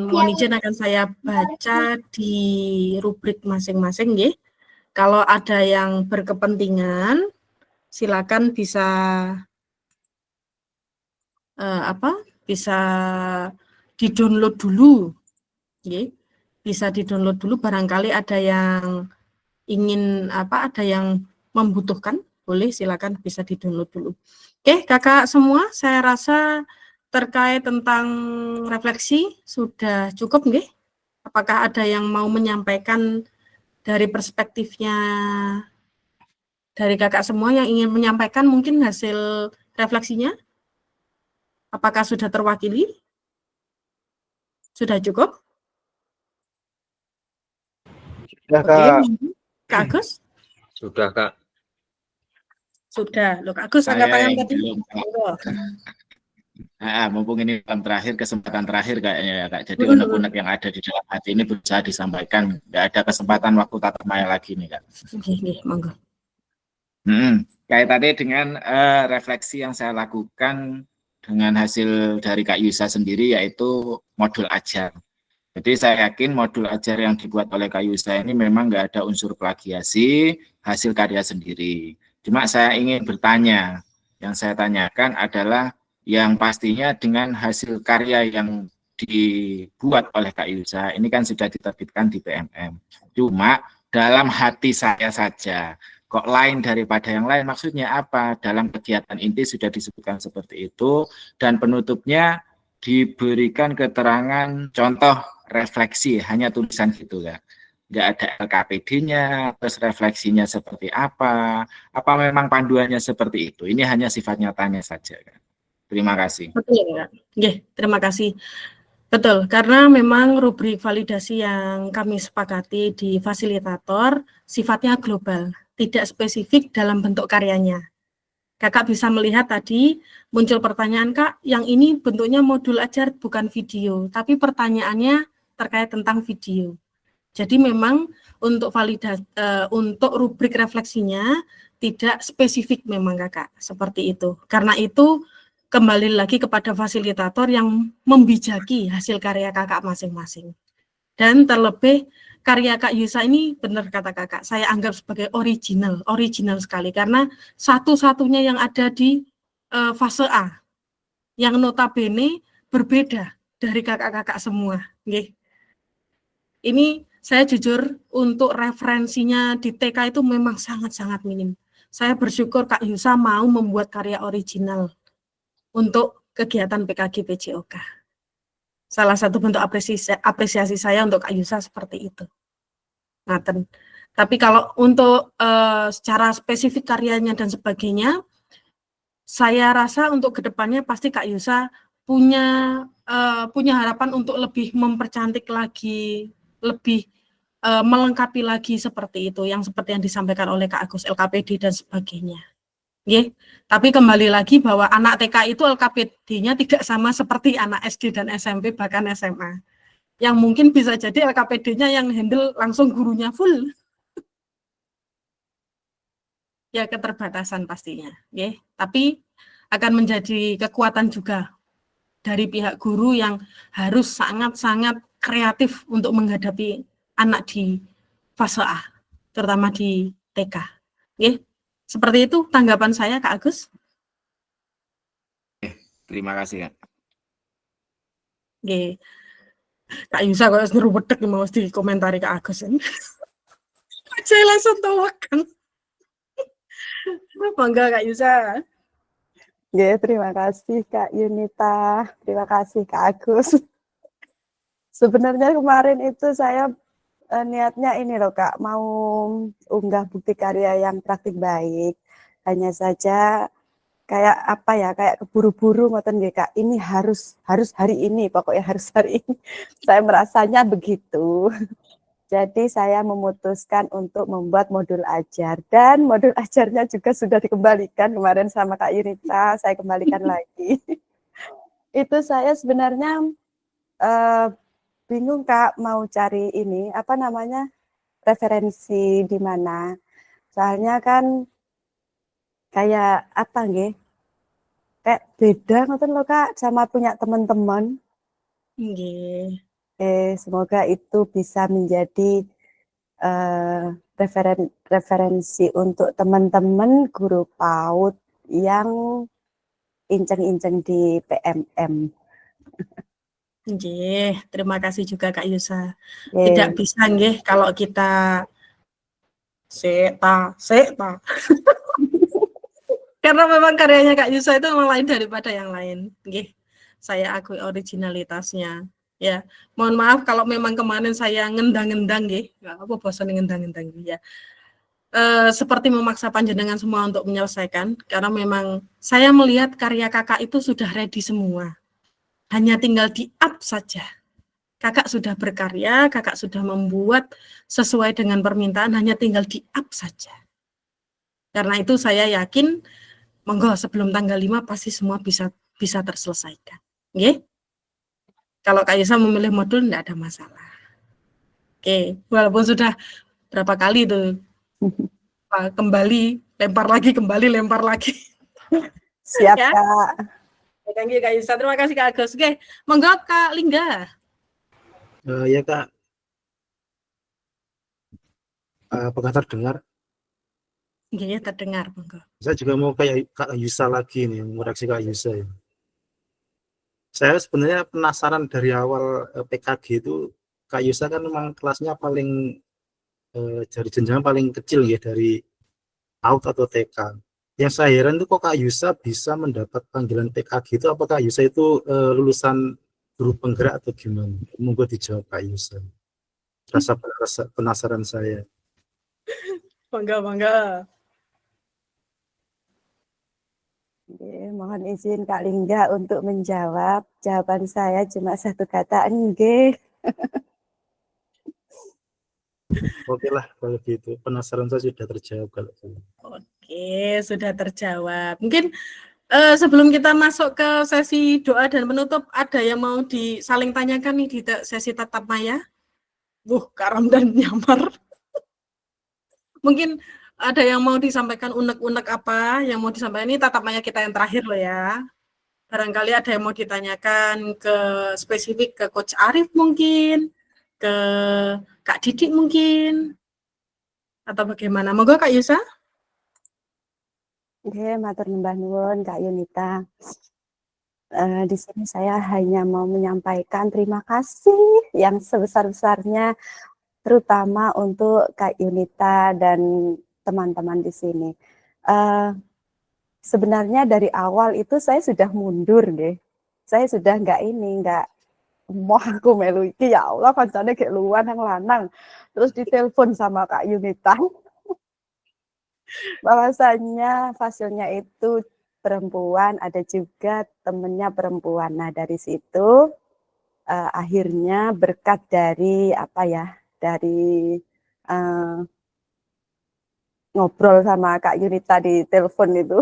A: mohon izin akan saya baca di rubrik masing-masing ya. Kalau ada yang berkepentingan, silakan bisa bisa di-download dulu. Ya. Bisa di-download dulu, barangkali ada yang ingin ada yang membutuhkan, boleh silakan bisa di-download dulu. Oke, Kakak semua, saya rasa terkait tentang refleksi sudah cukup nggih? Apakah ada yang mau menyampaikan dari perspektifnya dari Kakak semua yang ingin menyampaikan mungkin hasil refleksinya? Apakah sudah terwakili? Sudah cukup?
E: Sudah,
A: Oke,
E: Kak.
A: Kak Agus?
B: Sudah, Kak.
A: Sudah. Loh, Kak Agus, angkat tangan tadi.
C: Mumpung ini kesempatan terakhir kayaknya ya Kak. Jadi unek-unek yang ada di dalam hati ini berusaha disampaikan. Nggak ada kesempatan waktu tatap maya lagi nih Kak.
A: Oke, monggo.
C: Kayak tadi dengan refleksi yang saya lakukan dengan hasil dari Kak Yusa sendiri, yaitu modul ajar. Jadi saya yakin modul ajar yang dibuat oleh Kak Yusa ini memang nggak ada unsur plagiasi, hasil karya sendiri. Cuma saya ingin bertanya, yang saya tanyakan adalah yang pastinya dengan hasil karya yang dibuat oleh Kak Yusa, ini kan sudah diterbitkan di PMM. Cuma dalam hati saya saja, kok lain daripada yang lain, maksudnya apa? Dalam kegiatan inti sudah disebutkan seperti itu, dan penutupnya diberikan keterangan contoh refleksi, hanya tulisan gitu Kak. Nggak ada LKPD-nya, terus refleksinya seperti apa memang panduannya seperti itu. Ini hanya sifatnya tanya saja Kak. Terima kasih.
A: Betul Kak. Terima kasih. Betul, karena memang rubrik validasi yang kami sepakati di fasilitator sifatnya global, tidak spesifik dalam bentuk karyanya. Kakak bisa melihat tadi muncul pertanyaan, Kak, yang ini bentuknya modul ajar bukan video, tapi pertanyaannya terkait tentang video. Jadi memang untuk untuk rubrik refleksinya tidak spesifik memang Kakak, seperti itu. Karena itu kembali lagi kepada fasilitator yang membijaki hasil karya Kakak masing-masing. Dan terlebih karya Kak Yusa ini benar kata Kakak, saya anggap sebagai original sekali karena satu-satunya yang ada di fase A. yang notabene berbeda dari kakak-kakak semua. Nggih. Ini saya jujur untuk referensinya di TK itu memang sangat-sangat minim. Saya bersyukur Kak Yusa mau membuat karya original untuk kegiatan PKG PJOK. Salah satu bentuk apresiasi saya untuk Kak Yusa seperti itu. Ngaten. Tapi kalau untuk secara spesifik karyanya dan sebagainya, saya rasa untuk kedepannya pasti Kak Yusa punya harapan untuk lebih mempercantik lagi, lebih melengkapi lagi seperti itu, yang seperti yang disampaikan oleh Kak Agus LKPD dan sebagainya. Nggih. Tapi kembali lagi bahwa anak TK itu LKPD-nya tidak sama seperti anak SD dan SMP bahkan SMA. Yang mungkin bisa jadi LKPD-nya yang handle langsung gurunya full. Ya keterbatasan pastinya, nggih. Tapi akan menjadi kekuatan juga dari pihak guru yang harus sangat-sangat kreatif untuk menghadapi anak di fase A, terutama di TK. Nggih. Seperti itu tanggapan saya, Kak Agus.
C: Terima kasih, Kak.
A: Nggih. Kak Yusa kok seru bedek mau dikomentari Kak Agus. Saya langsung tawakan. Bangga Kak Yusa.
L: Nggih, terima kasih Kak Yunita, terima kasih Kak Agus. Sebenarnya kemarin itu saya niatnya ini loh Kak, mau unggah bukti karya yang praktik baik. Hanya saja kayak apa ya, kayak keburu-buru ngoten nggih Kak. Ini harus hari ini, pokoknya harus hari ini. Saya merasanya begitu. Jadi saya memutuskan untuk membuat modul ajar, dan modul ajarnya juga sudah dikembalikan kemarin sama Kak Yunita, saya kembalikan lagi. Itu saya sebenarnya bingung Kak, mau cari ini, apa namanya, referensi di mana. Soalnya kan kayak apa nggih, kayak beda ngoten loh Kak, sama punya teman-teman.
A: Nggih.
L: Semoga itu bisa menjadi referensi untuk teman-teman guru PAUD yang inceng-inceng di PMM.
A: Nggih, terima kasih juga Kak Yusa. Tidak bisa nggih kalau kita seta. Karena memang karyanya Kak Yusa itu memang lain daripada yang lain. Nggih. Saya akui originalitasnya. Ya, mohon maaf kalau memang kemarin saya ngendang-ngendang nggih. Enggak apa bosan ngendang-ngendang ya. Seperti memaksa panjenengan semua untuk menyelesaikan, karena memang saya melihat karya kakak itu sudah ready semua. Hanya tinggal di-up saja. Kakak sudah berkarya, kakak sudah membuat sesuai dengan permintaan, hanya tinggal di-up saja. Karena itu saya yakin, monggo sebelum tanggal 5 pasti semua bisa terselesaikan. Nggih? Kalau Kak Yusa memilih modul enggak ada masalah. Oke, walaupun sudah berapa kali tuh kembali, lempar lagi.
L: Siap,
A: ya?
L: Kak.
A: Thank you, Kak Yusa. Terima kasih, Kak Agus. Oke, monggo Kak Lingga.
D: Ya, Kak. Apakah terdengar?
A: Iya, terdengar, monggo.
D: Saya juga mau kayak Kak Yusa lagi nih, mengoreksi Kak Yusa ya. Saya sebenarnya penasaran dari awal PKG itu, Kak Yusa kan memang kelasnya paling dari jenjang paling kecil ya, dari PAUD atau TK. Yang saya heran itu kok Kak Yusa bisa mendapat panggilan PKG itu, apakah Yusa itu lulusan guru penggerak atau gimana? Monggo dijawab Kak Yusa. Rasa penasaran saya.
A: Bangga.
L: Mohon izin Kak Lingga untuk menjawab. Jawaban saya cuma satu kata, enggak.
D: Oke lah kalau gitu. Penasaran saya sudah terjawab kalau gitu.
A: Oke, sudah terjawab. Mungkin sebelum kita masuk ke sesi doa dan penutup, ada yang mau saling tanyakan nih di sesi tatap maya? Kak Ramdan nyamar. Mungkin ada yang mau disampaikan unek-unek apa yang mau disampaikan, ini tatap maya kita yang terakhir loh ya. Barangkali ada yang mau ditanyakan spesifik ke Coach Arif mungkin, ke Kak Didik mungkin, atau bagaimana? Monggo Kak Yusa.
L: Oke, matur nyembah nuwun Kak Yunita. Di sini saya hanya mau menyampaikan terima kasih yang sebesar-besarnya, terutama untuk Kak Yunita dan teman-teman di sini. Sebenarnya dari awal itu saya sudah mundur deh. Saya sudah nggak mau aku melu iki, ya Allah kancane gek luan yang lanang. Terus ditelepon sama Kak Yunita. Bahwasanya fasilnya itu perempuan, ada juga temennya perempuan. Nah, dari situ akhirnya berkat dari apa ya, dari ngobrol sama Kak Yunita di telepon itu,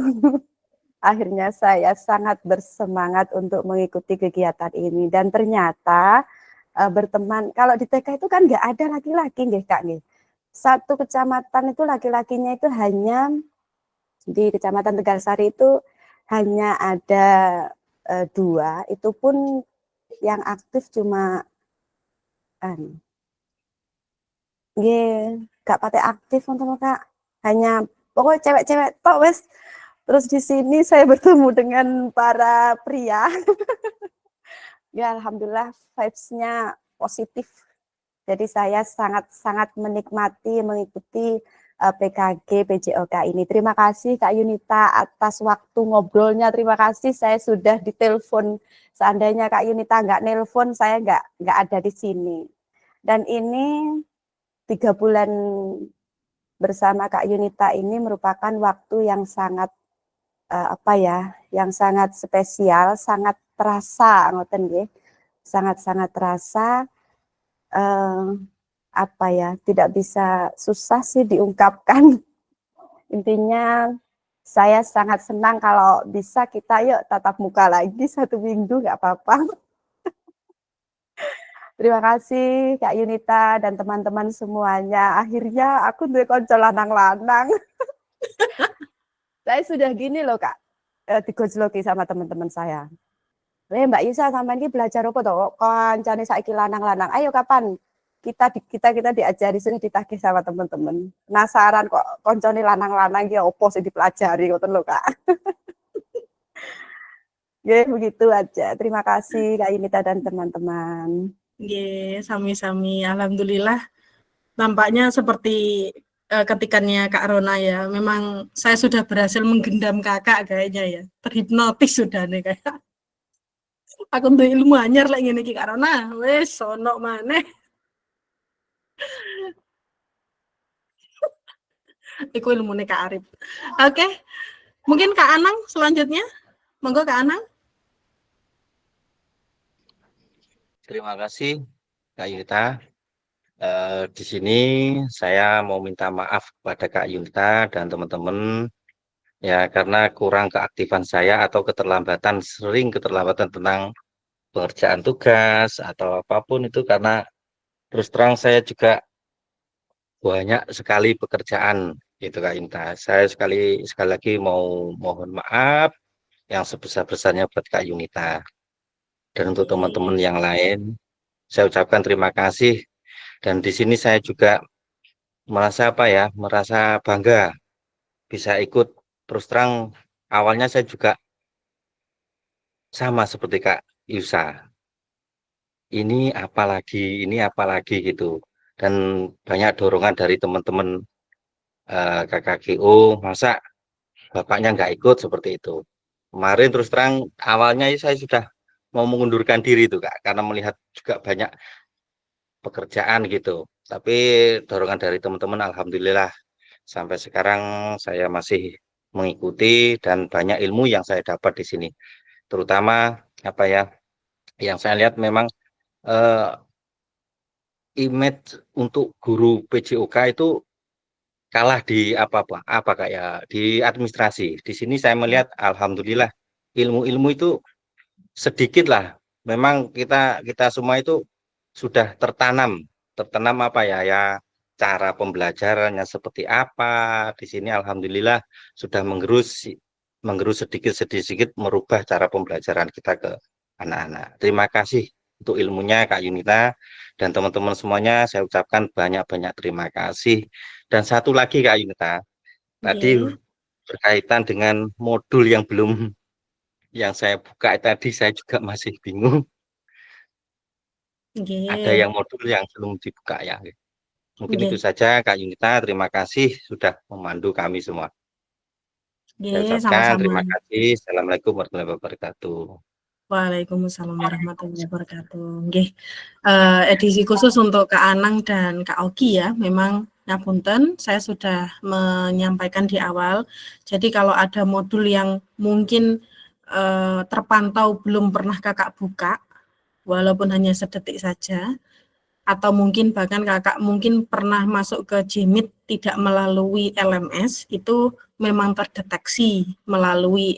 L: akhirnya saya sangat bersemangat untuk mengikuti kegiatan ini. Dan ternyata berteman, kalau di TK itu kan nggak ada laki-laki nggih Kak nggih. Satu kecamatan itu laki-lakinya itu hanya di Kecamatan Tegalsari itu hanya ada 2, itu pun yang aktif cuma gak pakai aktif untuk Kak. Hanya pokoknya cewek-cewek tok wes. Terus di sini saya bertemu dengan para pria. Ya alhamdulillah vibes-nya positif. Jadi saya sangat-sangat menikmati mengikuti PKG PJOK ini. Terima kasih Kak Yunita atas waktu ngobrolnya. Terima kasih, saya sudah ditelepon. Seandainya Kak Yunita nggak nelpon, saya nggak ada di sini. Dan ini 3 bulan bersama Kak Yunita ini merupakan waktu yang sangat yang sangat spesial, sangat terasa, ngoten nggih. Sangat-sangat terasa. Tidak bisa susah sih diungkapkan. Intinya saya sangat senang kalau bisa kita yuk tatap muka lagi 1 minggu, nggak apa-apa. Terima kasih Kak Yunita dan teman-teman semuanya. Akhirnya aku duwe konco lanang-lanang. Saya sudah gini loh Kak, digojloki sama teman-teman saya. Mbak Yusa sampean iki belajar apa toh? Kancane saiki lanang-lanang. Ayo kapan kita diajari sini ditagih sama teman-teman. Penasaran kok koncone lanang-lanang iki opo sing dipelajari ngoten lho Kak. Ya begitu aja. Terima kasih Kak Yunita dan teman-teman.
A: Nggih, sami-sami. Alhamdulillah nampaknya seperti ketikannya Kak Rona ya. Memang saya sudah berhasil menggendam Kakak kayaknya ya. Terhipnotis sudah nih kayak. Aku untuk ilmu anyar lek ngene iki Kak Rona. Wis ono maneh. Iku ilmune Kak Arif. Oke. Mungkin Kak Anang selanjutnya. Monggo Kak Anang.
I: Terima kasih Kak Yunita. Di sini saya mau minta maaf kepada Kak Yunita dan teman-teman ya karena kurang keaktifan saya atau sering keterlambatan tentang pengerjaan tugas atau apapun itu, karena terus terang saya juga banyak sekali pekerjaan gitu Kak Yunita. Saya sekali lagi mau mohon maaf yang sebesar-besarnya buat Kak Yunita. Dan untuk teman-teman yang lain, saya ucapkan terima kasih. Dan di sini saya juga merasa bangga bisa ikut. Terus terang awalnya saya juga sama seperti Kak Yusa. Ini apalagi gitu. Dan banyak dorongan dari teman-teman KKGO, masa bapaknya nggak ikut seperti itu. Kemarin terus terang awalnya saya sudah mau mengundurkan diri itu Kak, karena melihat juga banyak pekerjaan gitu. Tapi dorongan dari teman-teman alhamdulillah sampai sekarang saya masih mengikuti dan banyak ilmu yang saya dapat di sini. Terutama yang saya lihat memang image untuk guru PJOK itu kalah di di administrasi. Di sini saya melihat alhamdulillah ilmu-ilmu itu sedikit lah. Memang kita semua itu sudah tertanam cara pembelajarannya seperti apa. Di sini alhamdulillah sudah menggerus sedikit merubah cara pembelajaran kita ke anak-anak. Terima kasih untuk ilmunya Kak Yunita dan teman-teman semuanya, saya ucapkan banyak-banyak terima kasih. Dan satu lagi Kak Yunita, tadi berkaitan dengan modul yang belum yang saya buka tadi saya juga masih bingung. Ada yang modul yang belum dibuka ya. Mungkin itu saja Kak Yunita, terima kasih sudah memandu kami semua. Saya ucapkan terima kasih. Assalamualaikum warahmatullahi wabarakatuh.
A: Waalaikumsalam warahmatullahi wabarakatuh. Nggih. Edisi khusus untuk Kak Anang dan Kak Ogi ya. Memang ngapunten, saya sudah menyampaikan di awal. Jadi kalau ada modul yang mungkin terpantau belum pernah Kakak buka, walaupun hanya sedetik saja, atau mungkin bahkan Kakak mungkin pernah masuk ke Jimit tidak melalui LMS, itu memang terdeteksi melalui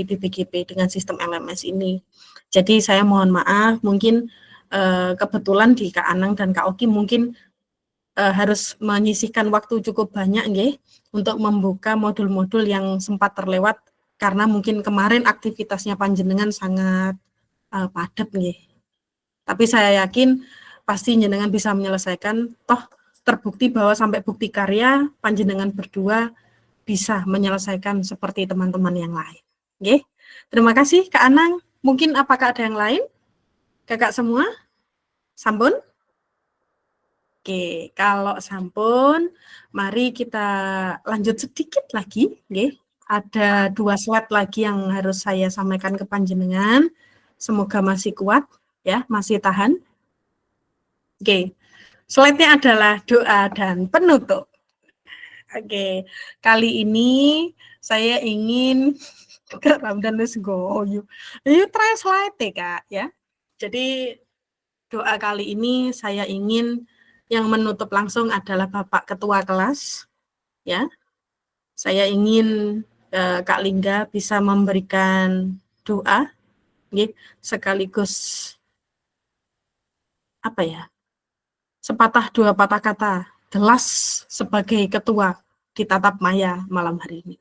A: BPGP dengan sistem LMS ini. Jadi saya mohon maaf, mungkin kebetulan di Kak Anang dan Kak Ogi mungkin harus menyisihkan waktu cukup banyak nggih untuk membuka modul-modul yang sempat terlewat karena mungkin kemarin aktivitasnya panjenengan sangat padat nggih. Tapi saya yakin pasti jenengan bisa menyelesaikan, toh terbukti bahwa sampai bukti karya panjenengan berdua bisa menyelesaikan seperti teman-teman yang lain. Oke, terima kasih Kak Anang. Mungkin apakah ada yang lain? Kakak semua? Sampun? Oke, kalau sampun, mari kita lanjut sedikit lagi. Oke, ada 2 slide lagi yang harus saya sampaikan ke panjenengan. Semoga masih kuat, ya, masih tahan. Oke, slide-nya adalah doa dan penutup. Oke, kali ini saya ingin Kak Ramdan wis goyo. Ini try slide Kak ya. Jadi doa kali ini saya ingin yang menutup langsung adalah Bapak Ketua kelas ya. Saya ingin Kak Lingga bisa memberikan doa sekaligus apa ya? Sepatah 2 patah kata, jelas sebagai ketua di Tatap Maya malam hari ini.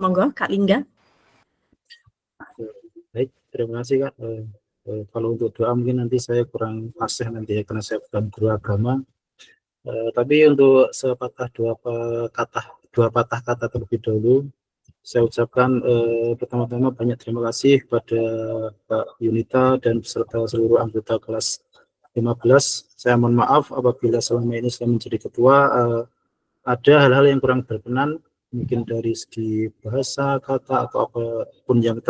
A: Monggo, Kak Lingga.
D: Baik, terima kasih Kak. Kalau untuk doa mungkin nanti saya kurang fasih nanti ya, karena saya bukan guru agama. Tapi untuk sepatah 2 patah kata terlebih dahulu, saya ucapkan pertama-tama banyak terima kasih kepada Pak Yunita dan beserta seluruh anggota kelas 15. Saya mohon maaf apabila selama ini saya menjadi ketua ada hal-hal yang kurang berkenan, mungkin dari segi bahasa, kata, atau apapun yang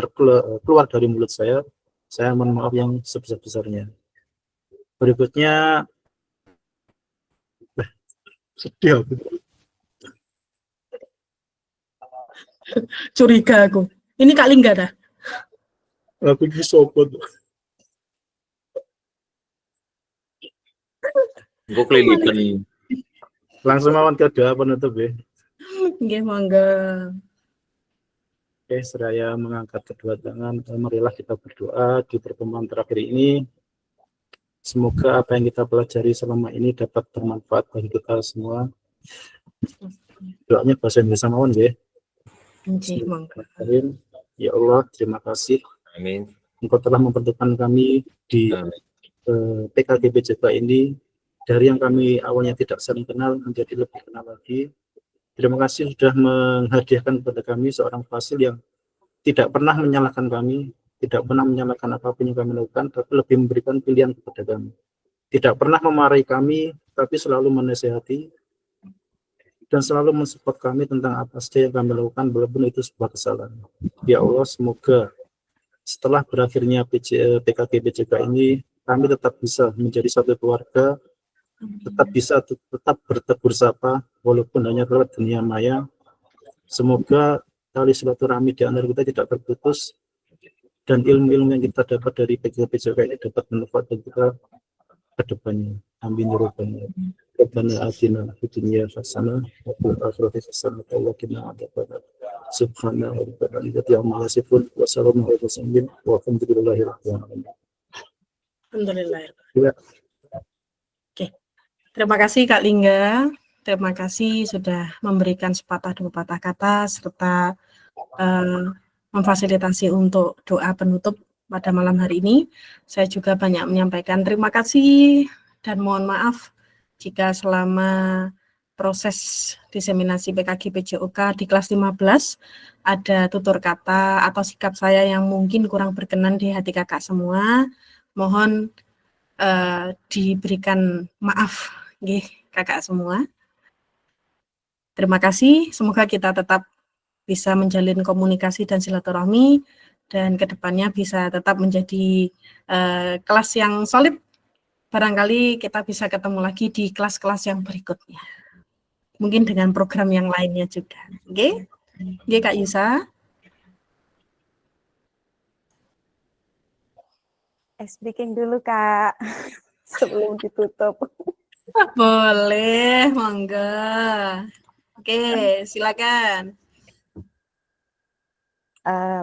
D: keluar dari mulut saya mohon maaf yang sebesar-besarnya. Berikutnya, sedih aku.
A: Curiga aku. Ini Kak Lingga dah.
D: Aku ini sopot.
B: Gue kelilipan.
D: Langsung mawon ke doa penutup ya.
A: Nggih, monggo.
D: Oke, seraya mengangkat kedua tangan, marilah kita berdoa di pertemuan terakhir ini. Semoga apa yang kita pelajari selama ini dapat bermanfaat bagi kita semua. Doanya bahasa Indonesia mawon ya. Ya Allah, terima kasih.
B: Amin.
D: Engkau telah mempertemukan kami di PKGB Jeba ini. Dari yang kami awalnya tidak saling kenal menjadi lebih kenal lagi. Terima kasih sudah menghadiahkan kepada kami seorang fasil yang tidak pernah menyalahkan kami, tidak pernah menyalahkan apapun yang kami lakukan, tapi lebih memberikan pilihan kepada kami. Tidak pernah memarahi kami, tapi selalu menasihati dan selalu mensupport kami tentang apa saja yang kami lakukan, walaupun itu sebuah kesalahan. Ya Allah, semoga setelah berakhirnya PKGB JK ini, kami tetap bisa menjadi satu keluarga, tetap bertegur sapa walaupun hanya lewat dunia maya. Semoga tali silaturahmi di antara kita tidak terputus dan ilmu-ilmu yang kita dapat dari PKGB ini dapat bermanfaat bagi kita ke depannya. Amin ya rabbal alamin. Rabbana atina fid dunya hasanah wa fil akhirati hasanah wa qina adzabannar. Subhana rabbika rabbil izzati amma yasifun wa salamun alal mursalin walhamdulillahi rabbil alamin.
A: Alhamdulillah. Terima kasih Kak Lingga, terima kasih sudah memberikan sepatah 2 patah kata serta memfasilitasi untuk doa penutup pada malam hari ini. Saya juga banyak menyampaikan terima kasih dan mohon maaf jika selama proses diseminasi PKG PJOK di kelas 15 ada tutur kata atau sikap saya yang mungkin kurang berkenan di hati kakak semua. Mohon diberikan maaf nggih kakak semua. Terima kasih, semoga kita tetap bisa menjalin komunikasi dan silaturahmi dan kedepannya bisa tetap menjadi kelas yang solid. Barangkali kita bisa ketemu lagi di kelas-kelas yang berikutnya. Mungkin dengan program yang lainnya juga. Oke? Oke, Kak Yusa.
L: Speaking dulu, Kak. Sebelum ditutup.
A: Boleh, monggo. Oke, silakan.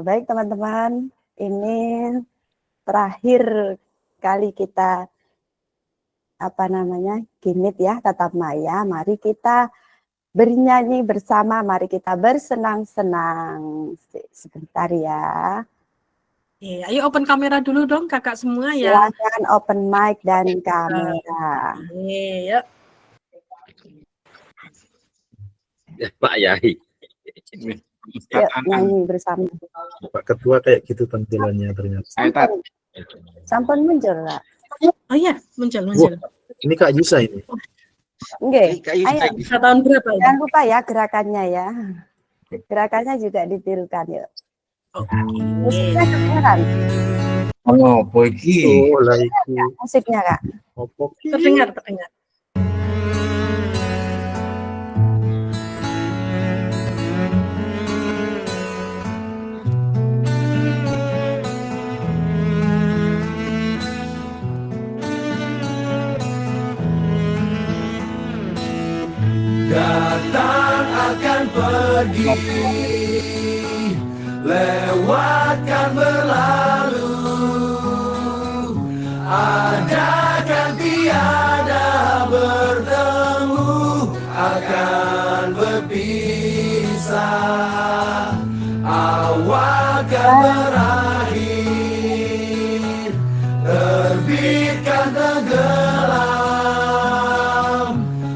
L: Baik teman-teman, ini terakhir kali kita gimit ya, tatap maya. Mari kita bernyanyi bersama, mari kita bersenang-senang. Sebentar ya.
A: Ayo open kamera dulu dong kakak semua ya.
L: Silakan open mic dan kamera.
A: Yuk.
B: Ya, Pak Yai.
L: Yuk nyanyi bersama.
D: Pak Ketua kayak gitu tampilannya ternyata.
L: Sampun muncul lah.
A: Oh iya, muncul.
D: Ini Kak Yusa ini.
L: Oke, ayo.
A: Tahun berapa ya?
L: Jangan lupa ya gerakannya ya. Gerakannya juga ditirukan yuk. Musiknya kedengaran.
G: Oh, iki.
D: Oh, lah iki.
L: Musiknya Kak.
A: Terdengar.
M: Datang akan pergi, lewatkan berlalu, ada kan tiada bertemu, akan berpisah, awal kan berakhir, terbitkan tenggelam,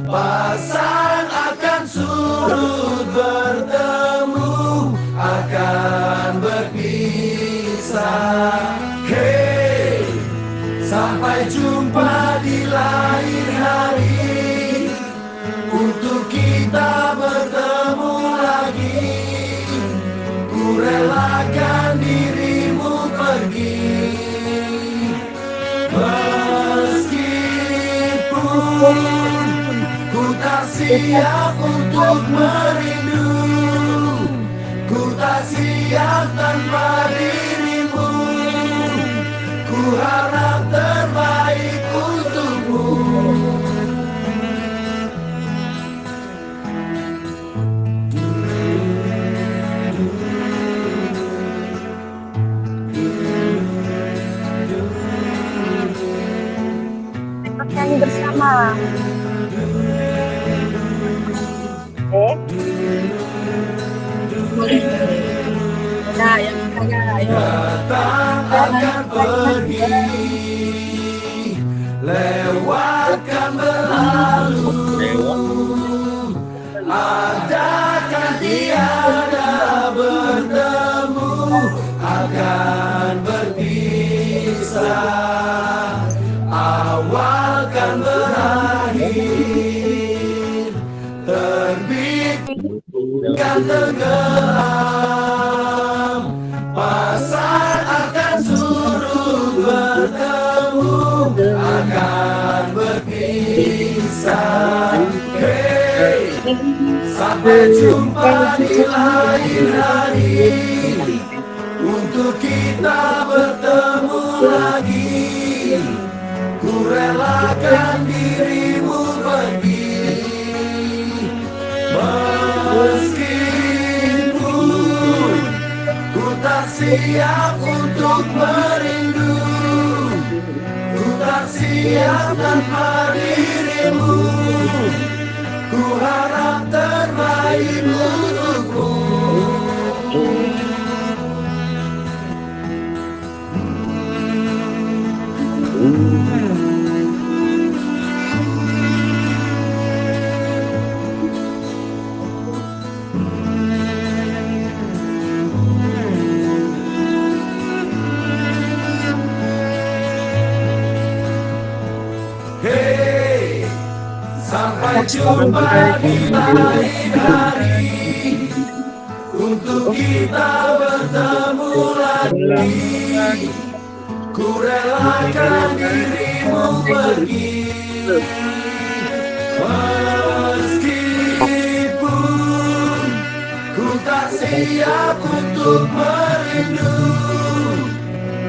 M: pasang akan surut bertemu, akan berpisah. Hey, sampai jumpa di lain hari, untuk kita bertemu lagi. Ku relakan dirimu pergi, meskipun ku tak siap untuk merindu, ku tak siap tanpa dirimu, ku harap terbaik untukmu.
L: Nyanyi bersama.
A: Nah, yang ayo.
M: Datang akan pergi, lewatkan berlalu, adakan tiada bertemu, akan berpisah, awal kan berakhir, terbitkan tenggelam, pasang akan surut bertemu, akan berpisah. Hey, sampai jumpa di lain hari, untuk kita bertemu lagi. Ku relakan dirimu pergi, meskipun ku tak siap untuk merindu, ku tak siap tanpa dirimu, ku harap terbaik untukmu. jumpa di lain hari, untuk kita bertemu lagi. Ku relakan dirimu pergi, meskipun ku tak siap untuk merindu,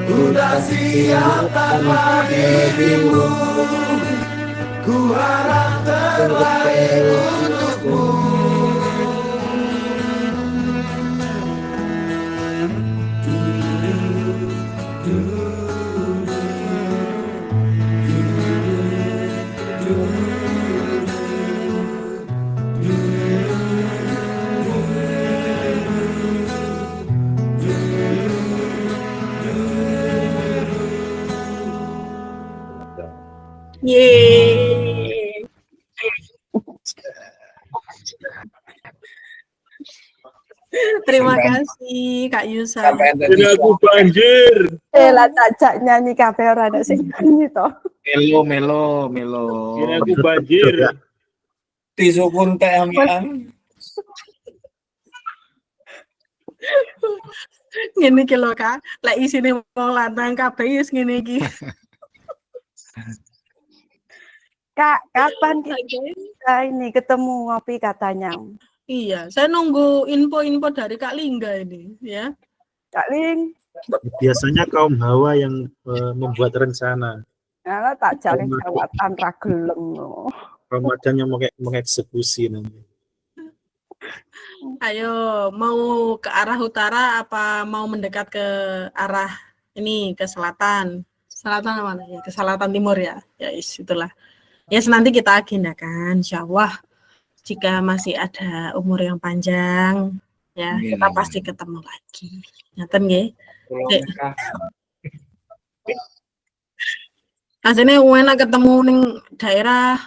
M: ku tak siap tanpa dirimu. Ku harap terbaik untukmu.
A: Yeay. Terima kasih Kak Yusa.
C: Aku banjir.
L: Lah cacak nyanyi kafe ora ada sing nyanyi toh.
C: Melo. Aku banjir.
K: Tisu pun teh amian.
A: Ngene iki lho Kak, lek isine wong lanang kabeh wis ngene iki.
L: Kak, kapan kita ini ketemu ngopi katanya?
A: Iya, saya nunggu info-info dari Kak Lingga ini, ya.
L: Kak Ling.
D: Biasanya kaum Hawa yang membuat rencana.
L: Nah, tak jaring jawatan ra gelem.
D: Ramadan yang mengeksekusi nanti.
A: Ayo, mau ke arah utara apa mau mendekat ke arah ini ke selatan? Selatan mana ya? Ke selatan timur ya. Ya, itulah. Ya, nanti kita agendakan, insya Allah jika masih ada umur yang panjang, ya kita pasti ketemu lagi. Ngaten nggih. Aslinya enak ketemu ning daerah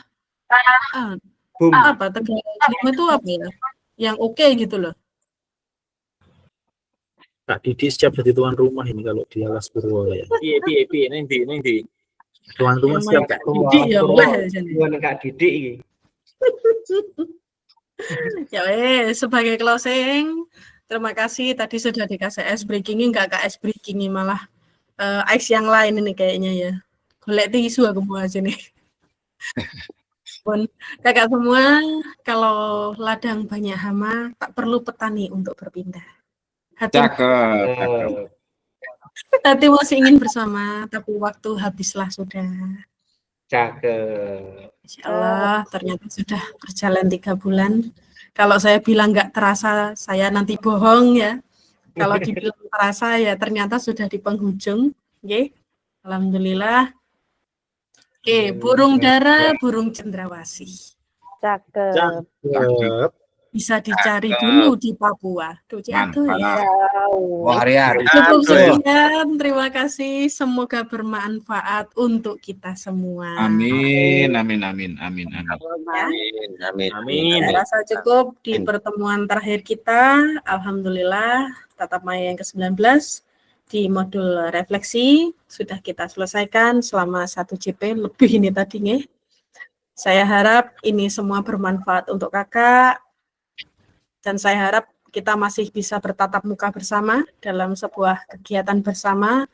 A: apa Tegal itu apa ya? Yang oke gitu loh.
D: Kak Didi siap jadi tuan rumah ini kalau di Alas Purwo ya.
B: Piye ning ndi.
D: Tuan rumah siap
A: Kak Didi ya oleh
H: Kak Didi iki.
A: Ya sebagai closing, terima kasih tadi sudah dikasih ice breaking, enggak Kak ice breaking malah ice yang lain ini kayaknya ya. Golek tisu aku mau sini. Pun kakak semua, kalau ladang banyak hama, tak perlu petani untuk berpindah. Hati masih ingin bersama, tapi waktu habislah sudah.
H: Cakep.
A: Insya Allah, ternyata sudah berjalan 3 bulan. Kalau saya bilang nggak terasa, saya nanti bohong ya. Kalau dibilang terasa, ya ternyata sudah di penghujung. Oke, alhamdulillah. Oke, burung dara, burung cendrawasih.
L: Cakep.
A: Bisa dicari dulu di Papua. Cukup
K: Cukup
A: sekian, terima kasih. Semoga bermanfaat untuk kita semua.
C: Amin.
A: Saya rasa cukup di pertemuan terakhir kita. Alhamdulillah, tatap maya yang ke-19 di modul refleksi sudah kita selesaikan selama 1 JP lebih ini tadi nih. Saya harap ini semua bermanfaat untuk kakak. Dan saya harap kita masih bisa bertatap muka bersama dalam sebuah kegiatan bersama.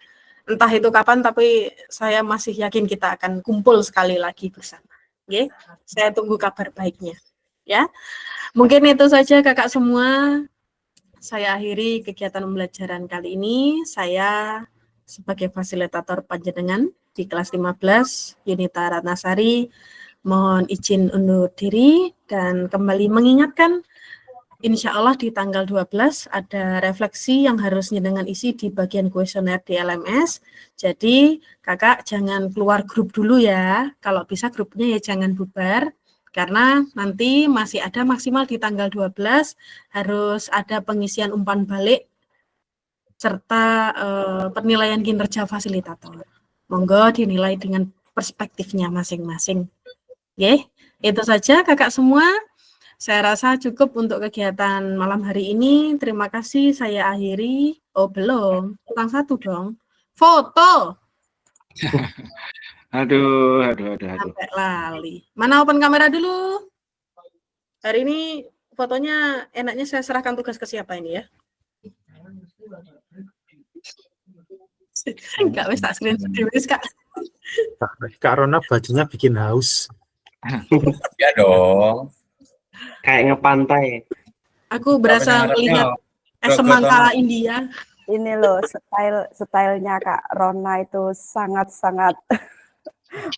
A: Entah itu kapan, tapi saya masih yakin kita akan kumpul sekali lagi bersama. Oke? Saya tunggu kabar baiknya. Ya, mungkin itu saja kakak semua. Saya akhiri kegiatan pembelajaran kali ini. Saya sebagai fasilitator panjenengan di kelas 15, Yunita Ratnasari, mohon izin undur diri dan kembali mengingatkan insya Allah di tanggal 12 ada refleksi yang harusnya dengan isi di bagian kuesioner di LMS. Jadi kakak jangan keluar grup dulu ya. Kalau bisa grupnya ya jangan bubar. Karena nanti masih ada maksimal di tanggal 12 harus ada pengisian umpan balik serta penilaian kinerja fasilitator. Monggo dinilai dengan perspektifnya masing-masing. Oke, itu saja kakak semua. Saya rasa cukup untuk kegiatan malam hari ini. Terima kasih, saya akhiri. Oh, belum. Kurang 1 dong. Foto.
C: Aduh.
A: Sampai lali. Mana open kamera dulu? Hari ini fotonya enaknya saya serahkan tugas ke siapa ini ya? Enggak, wes tak screenshot dulu, Kak.
D: Kak Rona bajunya bikin haus.
K: Ya dong.
H: Kayak ngepantai.
A: Aku berasa melihat semangka India.
L: Ini loh stylenya Kak Rona itu sangat-sangat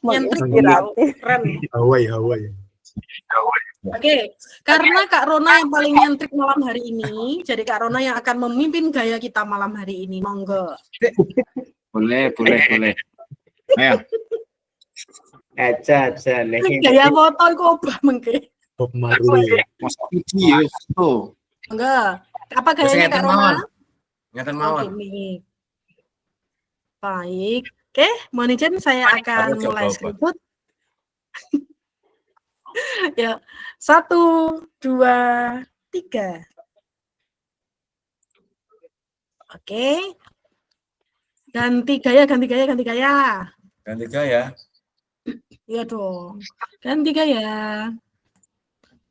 L: menginspiratif.
A: Keren.
D: Hawaii.
A: Oke, karena Kak Rona yang paling nyentrik malam hari ini, jadi Kak Rona yang akan memimpin gaya kita malam hari ini. Monggo.
C: Boleh. Ayo.
H: Aja nih.
A: Gaya foto kok obah mengke.
D: Bob Marley.
C: Video itu.
A: Enggak. Apa gayanya Kak Rona?
K: Ngeten
A: Oke,
K: mawon.
A: nih. Baik. Oke, mohon izin saya akan mulai screenshot. Ya, 1, 2, 3. Oke. Ganti gaya.
K: Ganti gaya.
A: Iya dong. Ganti gaya.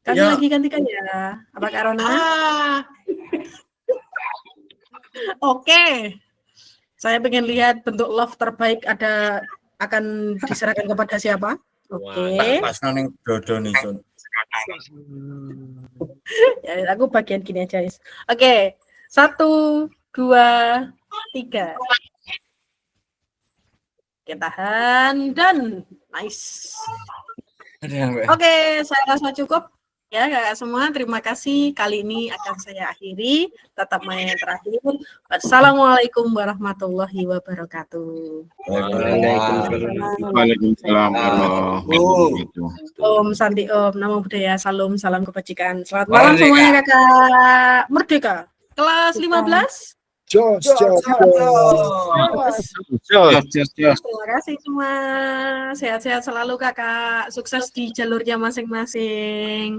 A: Kami
K: Ya.
A: lagi ganti gaya. Apa Kak Rona? Oke. Saya pengen lihat bentuk love terbaik akan diserahkan kepada siapa? Oke.
K: Pas ning dodo nih, Sun.
A: Ya, aku bagian gini aja, guys. Oke. 1, 2, 3. Oke, tahan dan nice. Oke, saya rasa cukup. Ya, kakak semua, terima kasih. Kali ini akan saya akhiri. Tatap maya yang terakhir. Assalamualaikum warahmatullahi wabarakatuh.
C: Waalaikumsalam warahmatullahi wabarakatuh.
A: Om Santi Om, Namo Buddhaya, salam kebajikan. Selamat malam semuanya kakak. Merdeka. Kelas 15.
M: Jos.
A: Terima kasih semua. Sehat-sehat selalu kakak. Sukses di jalurnya masing-masing.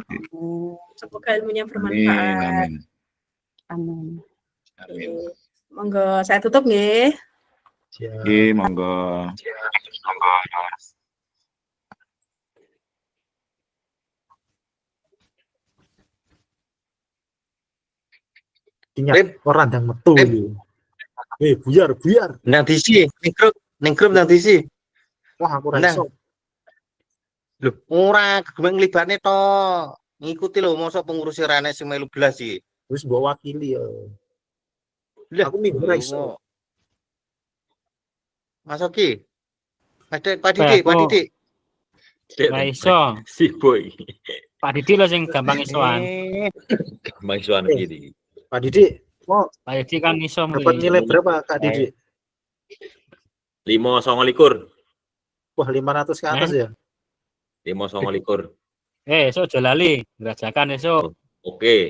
A: Semoga ilmunya bermanfaat.
L: Amin.
A: Monggo saya tutup nggih.
C: Nggih, monggo.
D: Ingat orang yang metu. Buyar.
I: Nang disi, ning grup nang disi.
D: Wah, aku ra iso.
I: Lho, ora gemeng nglibatne to. Ngikuti lho, mosok pengurus rane sing melu belas iki.
D: Wis mbok wakili ya.
I: Lah,
D: aku minggu ra iso.
I: Masuk ki. Pak Didik.
N: Ra iso.
B: Si boy.
N: Pak Didik lho sing gampang isoan.
B: Gampang isoan iki.
D: Pak Didik,
N: Pak Didik kan iso
D: dapat nilai berapa Kak Didik?
B: 5,29.
D: Wah, 500 ke atas ya?
B: 5,29.
N: Esok aja lali, ngerajakan esok.
B: Oke.